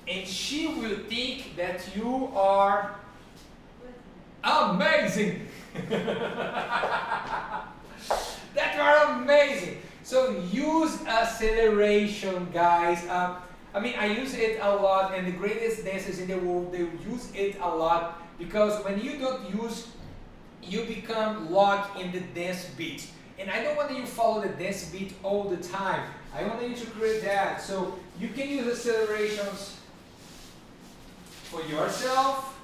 And she will think that you are amazing. That you are amazing. So use acceleration, guys. I use it a lot, and the greatest dancers in the world, they use it a lot, because when you don't use, you become locked in the dance beat. And I don't want you to follow the dance beat all the time. I want you to create that. So you can use accelerations for yourself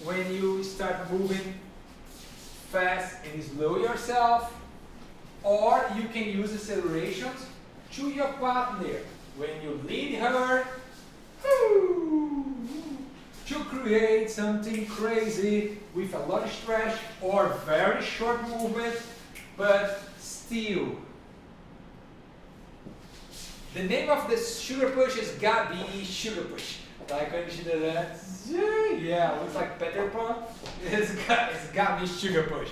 when you start moving fast and slow yourself, or you can use accelerations to your partner when you lead her to create something crazy with a lot of stretch or very short movement, but still. The name of the sugar push is Gabi Sugar Push. Like when she does that, yeah, looks like Peter Pan. It's Gabi Sugar Push.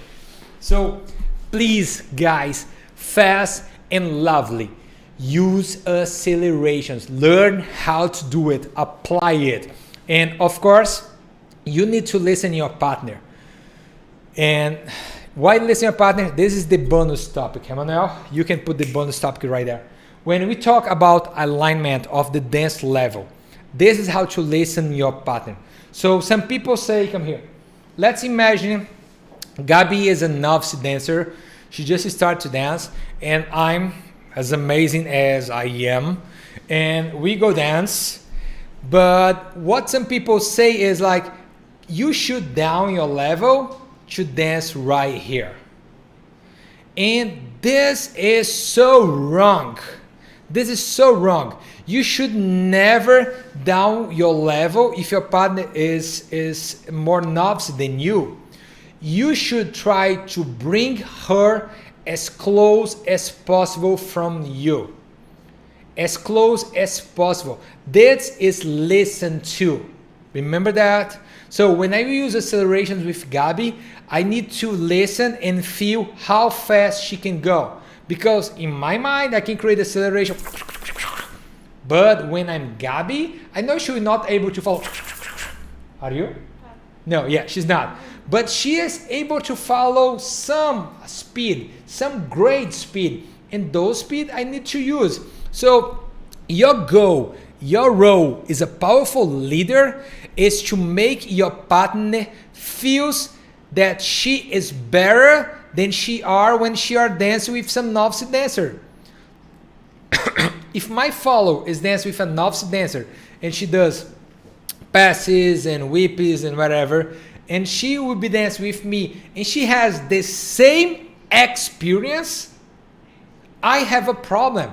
So please, guys, fast and lovely. Use accelerations. Learn how to do it. Apply it. And of course, you need to listen to your partner. And why listen to your partner? This is the bonus topic, Emmanuel. You can put the bonus topic right there. When we talk about alignment of the dance level, this is how to listen to your partner. So some people say, come here. Let's imagine Gabi is a novice dancer. She just started to dance, and I'm as amazing as I am. And we go dance. But what some people say is like, you should down your level to dance right here. And this is so wrong. This is so wrong. You should never down your level if your partner is more novice than you. You should try to bring her as close as possible from you. As close as possible. This is listen to. Remember that? So when I use accelerations with Gabi, I need to listen and feel how fast she can go. Because in my mind, I can create acceleration. But when I'm Gabi, I know she will not able to follow. Are you? No, yeah, she's not. But she is able to follow some speed, some great speed. And those speed I need to use. So your goal, your role as a powerful leader is to make your partner feels that she is better than she are when she are dancing with some novice dancer. if my follow is dancing with a novice dancer and she does passes and whips and whatever, and she will be dancing with me and she has the same experience, I have a problem.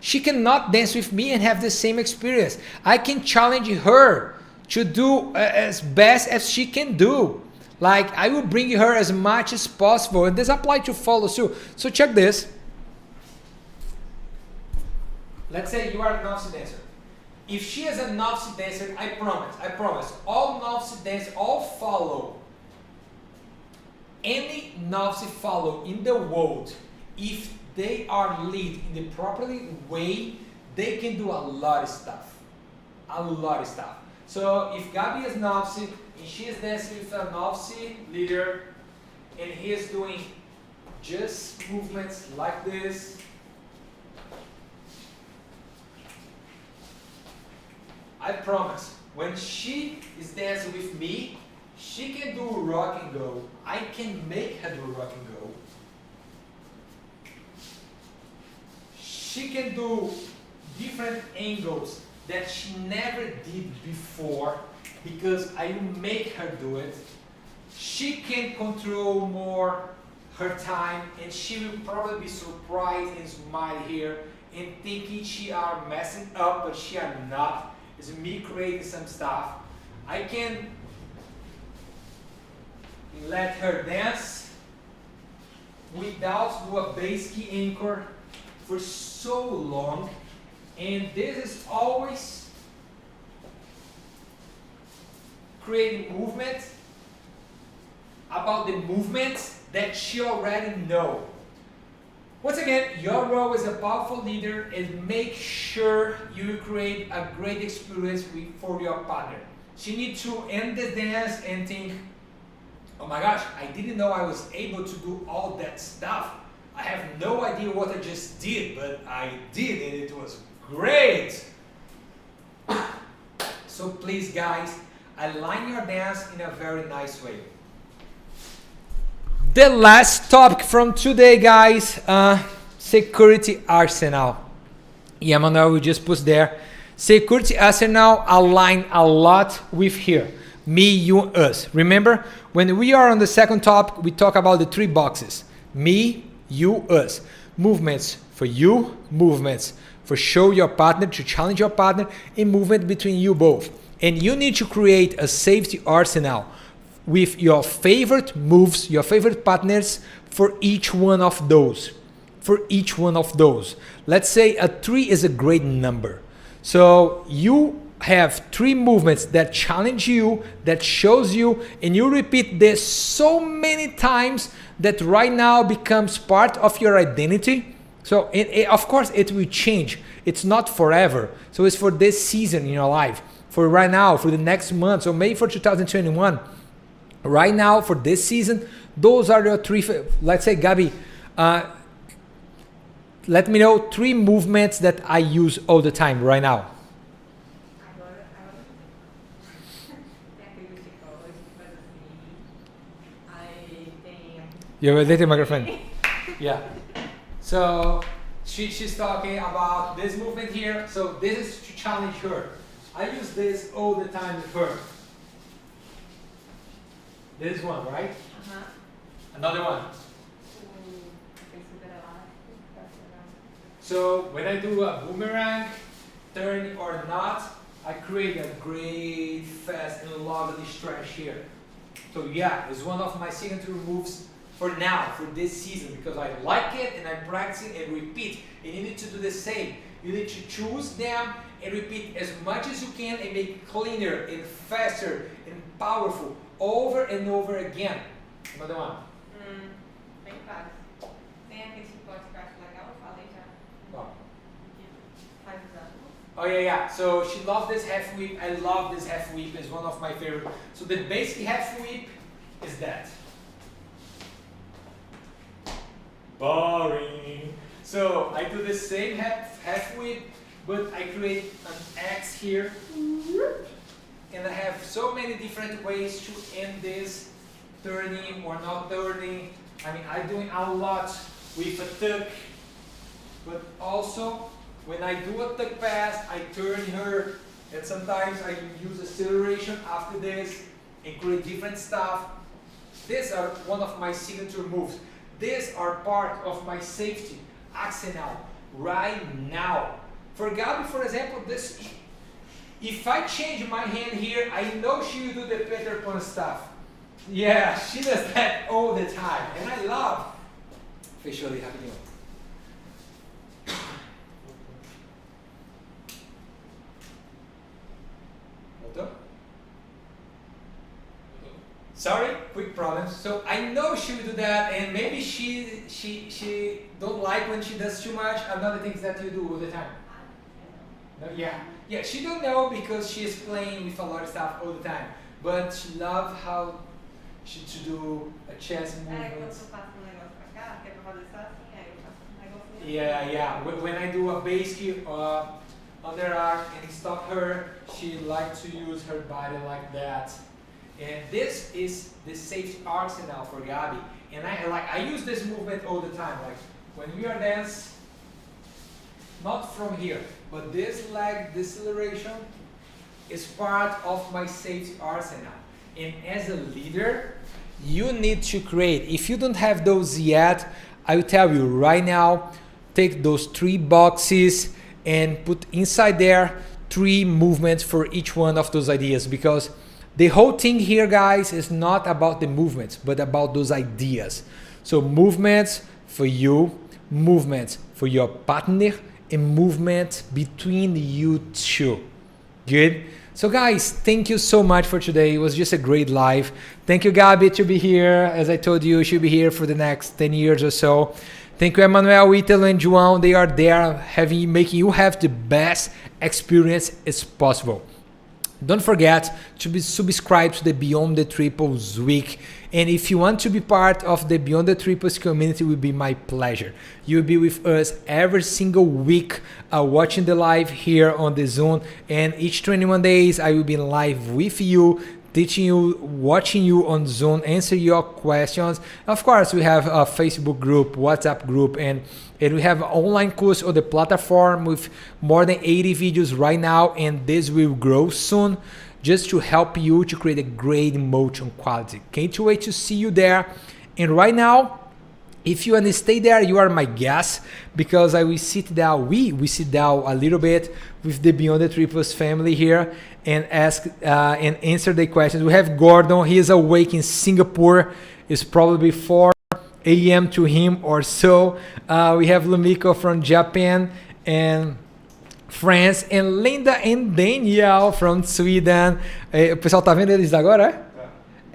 She cannot dance with me and have the same experience. I can challenge her to do as best as she can do. Like, I will bring her as much as possible, and this applies to follow too. So check this. Let's say you are a novice dancer. If she is a novice dancer, I promise, all novice dancers, all follow, any novice follow in the world, if they are lead in the properly way, they can do a lot of stuff. A lot of stuff. So if Gabi is novice and she is dancing with a novice leader and he is doing just movements like this, I promise, when she is dancing with me, she can do rock and go. I can make her do rock and go. She can do different angles that she never did before because I will make her do it. She can control more her time and she will probably be surprised and smile here and thinking she are messing up, but she are not. It's me creating some stuff. I can let her dance without do a bass key anchor for so long, and this is always creating movement about the movements that she already know. Once again, your role as a powerful leader is make sure you create a great experience for your partner. She needs to end the dance and think, oh my gosh, I didn't know I was able to do all that stuff. I have no idea what I just did, but I did and it was great. So please guys, align your dance in a very nice way. The last topic from today, guys, security arsenal. Yeah, Manuel, we just put there. Security arsenal align a lot with here. Me, you, us. Remember, when we are on the second topic, we talk about the 3 boxes. Me, you, us. Movements for you, movements for show your partner, to challenge your partner, and movement between you both. And you need to create a safety arsenal with your favorite moves, your favorite partners for each one of those. For each one of those. Let's say a 3 is a great number. So you have 3 movements that challenge you, that shows you, and you repeat this so many times that right now becomes part of your identity. So of course it will change. It's not forever. So it's for this season in your life, for right now, for the next month, so maybe for 2021. Right now, for this season, those are your 3, let's say, Gabi, let me know 3 movements that I use all the time right now. You're dating my girlfriend. Yeah. So she's talking about this movement here. So this is to challenge her. I use this all the time with her. This one, right? Another one. So when I do a boomerang, turn or not, I create a great, fast, and lovely stretch here. So yeah, it's one of my signature moves for now, for this season, because I like it and I practice it and repeat. And you need to do the same. You need to choose them and repeat as much as you can and make it cleaner and faster and powerful over and over again. Another one. Bem fácil. Tem aquele suporte que eu acho legal, eu falei já. Oh. Faz exato. Oh yeah. So she loves this half whip. I love this half whip. It's one of my favorite. So the basic half whip is that. Boring. So I do the same half whip, but I create an X here. And I have so many different ways to end this, turning or not turning. I mean, I'm doing a lot with a tuck, but also When I do a tuck pass, I turn her, and sometimes I use acceleration after this and create different stuff. These are one of my signature moves. These are part of my safety arsenal right now. For Gabi, for example, this, if I change my hand here, I know she will do the Peter Pan stuff. Yeah, she does that all the time, and I love. Fechou ali rapidinho. Voltou? Sorry, quick problems. So I know she will do that, and maybe she don't like when she does too much. Another things that you do all the time. No, yeah, she don't know because she is playing with a lot of stuff all the time. But she loves how to do a chess movement. Quando eu faço um negócio pra cá, que é pra fazer só assim, aí eu faço um negocinho. Yeah. When I do a base kick under arm and stop her, she likes to use her body like that. And this is the safety arsenal for Gabi. And I use this movement all the time. Like when we are dance, not from here, but this leg deceleration is part of my safety arsenal. And as a leader, you need to create. If you don't have those yet, I will tell you right now, take those 3 boxes and put inside there 3 movements for each one of those ideas, because the whole thing here, guys, is not about the movements, but about those ideas. So movements for you, movements for your partner, and movements between you two. Good? So guys, thank you so much for today. It was just a great live. Thank you, Gabi, to be here. As I told you, she'll be here for the next 10 years or so. Thank you, Emmanuel, Italo, and João. They are there making you have the best experience as possible. Don't forget to be subscribed to the Beyond the Triples week. And if you want to be part of the Beyond the Triples community, it will be my pleasure. You'll be with us every single week watching the live here on the Zoom. And each 21 days, I will be live with you, teaching you, watching you on Zoom, answer your questions. Of course, we have a Facebook group, WhatsApp group, and we have an online course on the platform with more than 80 videos right now, and this will grow soon just to help you to create a great motion quality. Can't wait to see you there. And right now, if you want to stay there, you are my guest, because I will sit down, we sit down a little bit with the Beyond the Triples family here and ask and answer the questions. We have Gordon, he is awake in Singapore. It's probably 4 a.m. to him or so. We have Lumiko from Japan and France, and Linda and Daniel from Sweden. O pessoal tá vendo eles agora,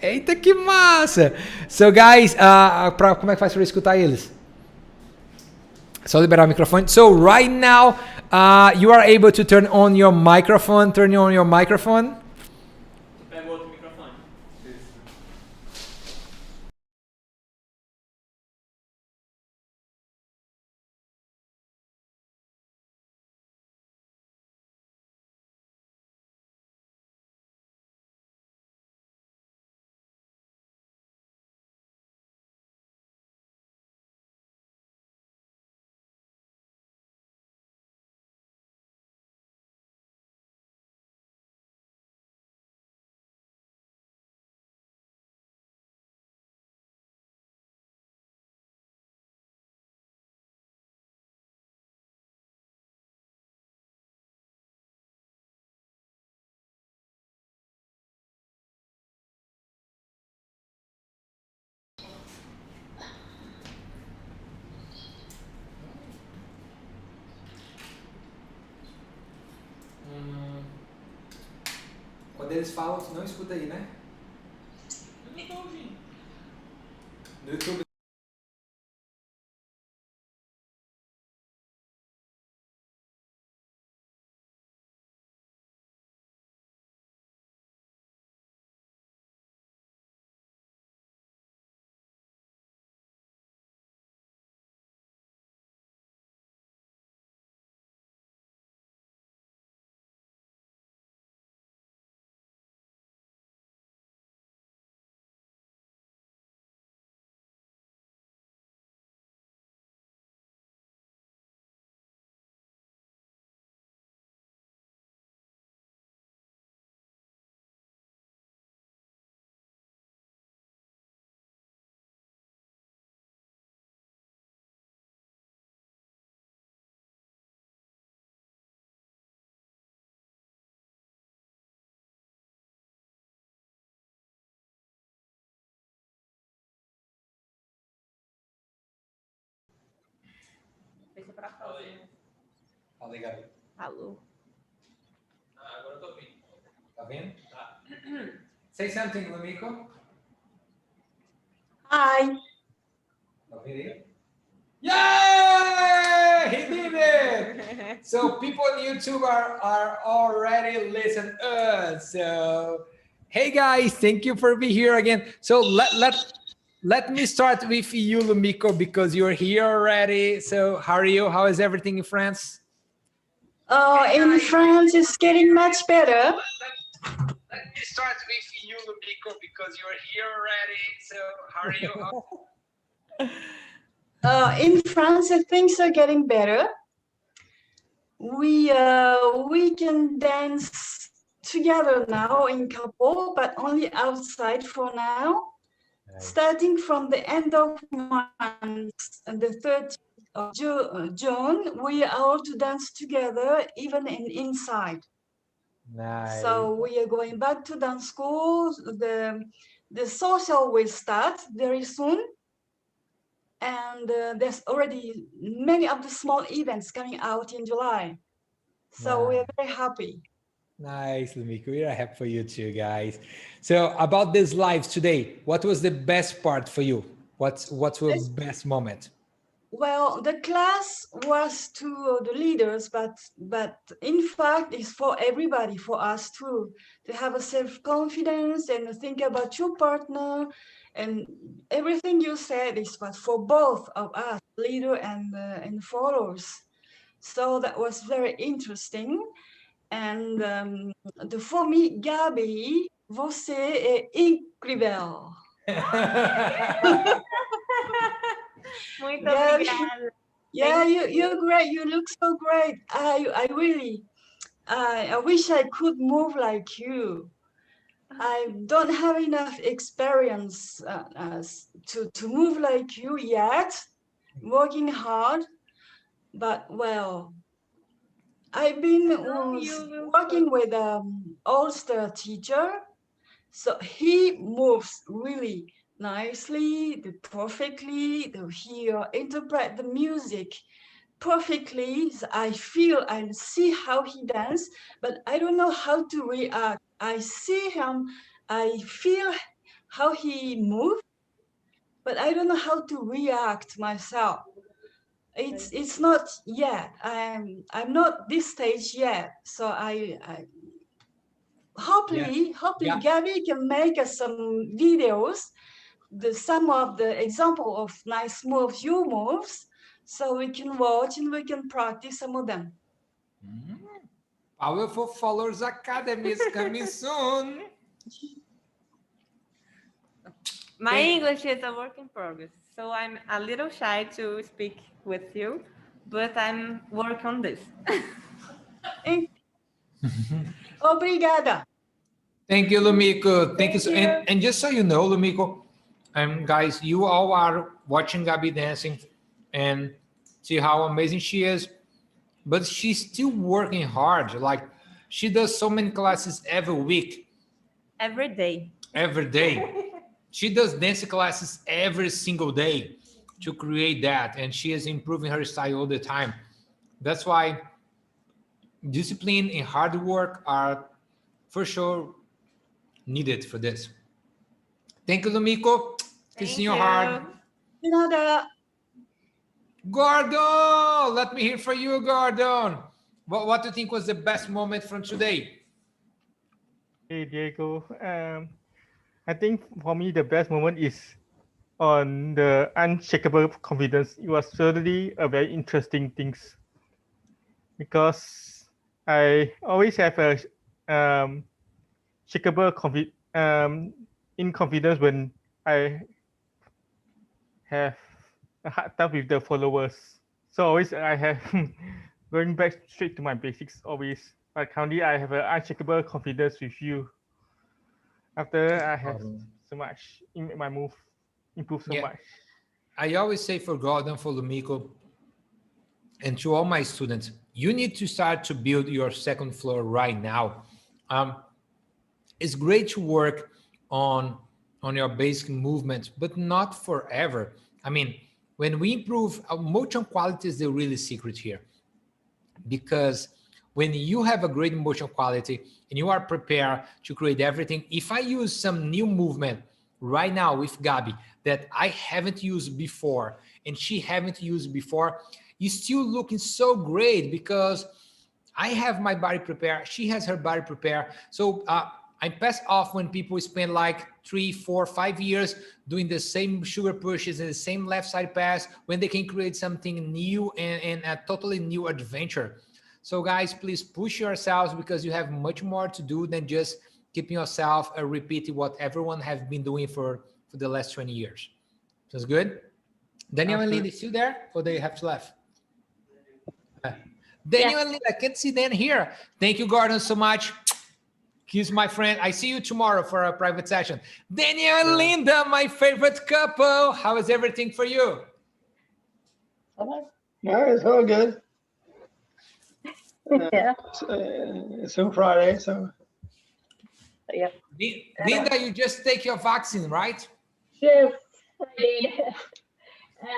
é? Eita, que massa! So guys, como é que faz para escutar eles? Só liberar o microfone. So right now, you are able to turn on your microphone. Turn on your microphone. Quando eles falam, você não escuta aí, né? No YouTube. Fala aí, Gabi. Alô. Agora eu tô ouvindo. Tá vendo? Tá. Say something, Lumiko. Hi. Tá vendo aí? Yay! He did it! So people on YouTube are already listening us. So hey guys, thank you for being here again. So let me start with you, Lumiko, because you're here already. So how are you? How is everything in France? In France, it's getting much better. Let me start with you, Lumiko, because you're here already. So how are you? In France, things are getting better. We can dance together now in couple, but only outside for now. Nice. Starting from the end of month, the 30th of June, we are all to dance together, even inside. Nice. So we are going back to dance school. The social will start very soon. And there's already many of the small events coming out in July. So we're very happy. Nice, Lumiko. We're happy for you too, guys. So about these lives today, what was the best part for you? What's your best moment? Well, the class was to the leaders, but in fact, it's for everybody, for us too, to have a self-confidence and think about your partner. And everything you said is for both of us, leader and followers. So that was very interesting. And for me, Gabi, você é incrível. Muito Gabi, obrigada. yeah, you're great. You look so great. I really, I wish I could move like you. I don't have enough experience to move like you yet. Working hard, but well, I've been working with Ulster teacher, so he moves really nicely, perfectly. He interpret the music perfectly. So I feel and see how he dance, but I don't know how to react. I see him, I feel how he moves, but I don't know how to react myself. It's not yet. I'm not this stage yet. So I hopefully Gabby can make us some videos, some of the example of nice moves, you moves, so we can watch and we can practice some of them. Powerful Followers Academy is coming soon. My English is a work in progress, so I'm a little shy to speak with you, but I'm working on this. Obrigada. Thank you, Lumiko. Thank you. And just so you know, Lumiko, guys, you all are watching Gabi dancing and see how amazing she is, but she's still working hard. Like she does so many classes every week. Every day. Every day. She does dance classes every single day to create that, and she is improving her style all the time. That's why discipline and hard work are for sure needed for this. Thank you, Lumiko. Kissing your heart. Gordon, let me hear from you, Gordon. What do you think was the best moment from today? Hey, Diego. I think for me, the best moment is on the unshakable confidence. It was certainly a very interesting thing because I always have a shakable in confidence when I have a hard time with the followers. So always I have going back straight to my basics always. But currently I have an unshakable confidence with you. After I have so much in my move, improved so much. I always say for Gordon, for Lumiko, and to all my students, you need to start to build your second floor right now. It's great to work on your basic movements, but not forever. I mean, when we improve, motion quality is the really secret here. Because when you have a great motion quality and you are prepared to create everything, if I use some new movement right now with Gabi that I haven't used before and she haven't used before, it's still looking so great because I have my body prepared, she has her body prepared. So I'm pissed off when people spend like 3, 4, 5 years doing the same sugar pushes and the same left side pass when they can create something new and a totally new adventure. So guys, please push yourselves because you have much more to do than just keeping yourself repeating what everyone has been doing for the last 20 years. Sounds good? Daniel and Linda, still there or they have to left? Daniel and Linda, I can't see Dan here. Thank you, Gordon, so much. Kiss, my friend. I see you tomorrow for a private session. Daniel and Linda, my favorite couple. How is everything for you? Yeah, it's all good. Yeah. It's on Friday, so. Yeah. Linda, you just take your vaccine, right? Yes, I did. And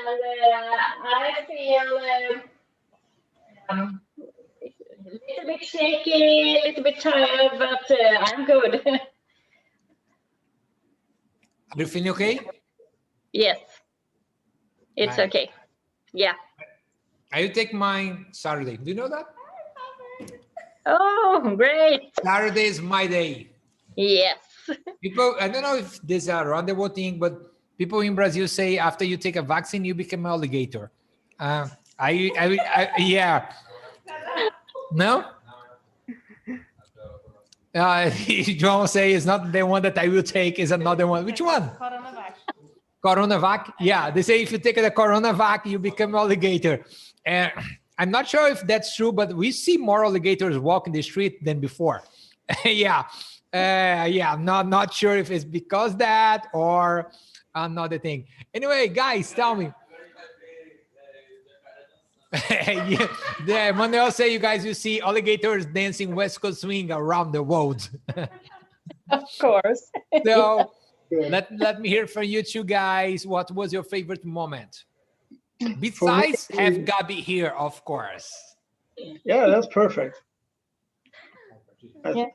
I feel a little bit shaky, a little bit tired, but I'm good. Are you feeling okay? Yes, it's Nice. okay. Yeah. I will take mine Saturday. Do you know that? Oh, great. Saturday is my day. Yes. People, I don't know if this is a rendezvous thing, but people in Brazil say after you take a vaccine, you become an alligator. Yeah. No? João say it's not the one that I will take, is another one. Which one? Coronavac. Coronavac? Yeah, they say if you take the Coronavac, you become an alligator. And I'm not sure if that's true, but we see more alligators walking the street than before. Yeah. Yeah, I'm not sure if it's because that or another thing. Anyway, guys, tell me. Yeah, the Manuel say you guys will see alligators dancing West Coast swing around the world. Of course. So let me hear from you two guys. What was your favorite moment? Besides have Gabi here, of course. Yeah, that's perfect. Yeah.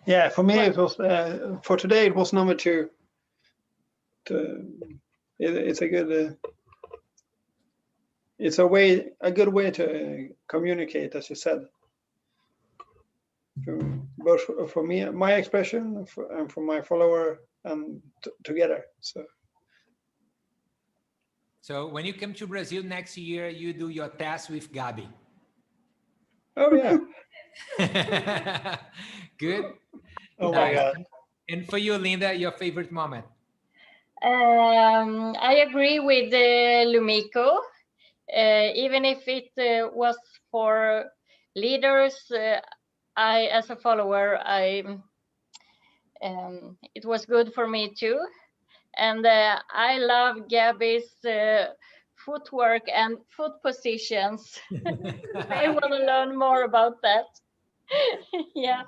Yeah, for me it was for today it was number 2. It's a good it's a good way to communicate, as you said, both for me, my expression, and for my follower, and together. So when you come to Brazil next year, you do your test with Gabi. Oh yeah. Good. Oh my God. And for you, Linda, your favorite moment? I agree with Lumiko. Even if it was for leaders, I, as a follower, it was good for me too. And I love Gabby's footwork and foot positions. I want to learn more about that. Yeah.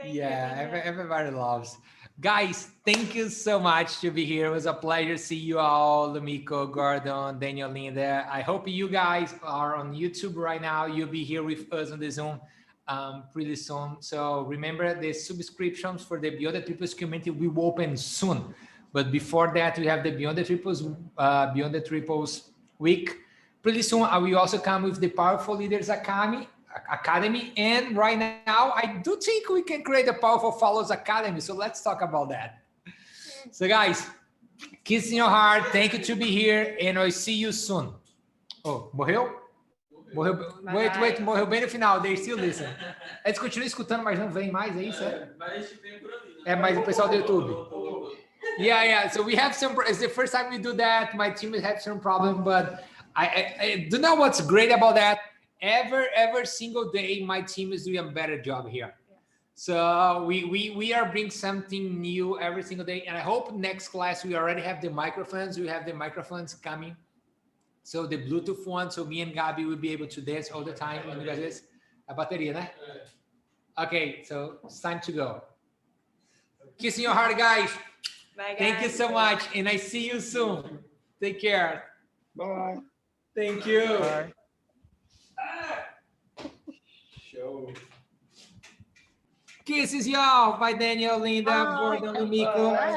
Yeah, everybody loves. Guys, thank you so much to be here. It was a pleasure to see you all, Lumiko, Gordon, Daniel, Linda. I hope you guys are on YouTube right now. You'll be here with us on the Zoom pretty soon. So remember, the subscriptions for the Beyond the Triples community will open soon. But before that, we have the Beyond the Triples week. Pretty soon, I will also come with the Powerful Leaders Academy. And right now, I do think we can create a Powerful Followers Academy. So let's talk about that. So guys, kiss in your heart. Thank you to be here. And I'll see you soon. Oh, morreu? Wait, morreu bem no final. They still listen. Eles continuam escutando, mas não vem mais, é isso? É mais o pessoal do YouTube. Yeah. So we have some, it's the first time we do that. My team has had some problem, but I do know what's great about that. Every single day, my team is doing a better job here. So we are bringing something new every single day. And I hope next class, we already have the microphones. We have the microphones coming. So the Bluetooth one, so me and Gabi will be able to dance all the time. A bateria, né? Okay, so it's time to go. Kiss in your heart, guys. Bye, Thank you guys. so much, and I see you soon. Take care. Bye. Thank you. Bye. Show. Kisses, y'all. Bye, Daniel, Linda, Gordon, Miko. Bye.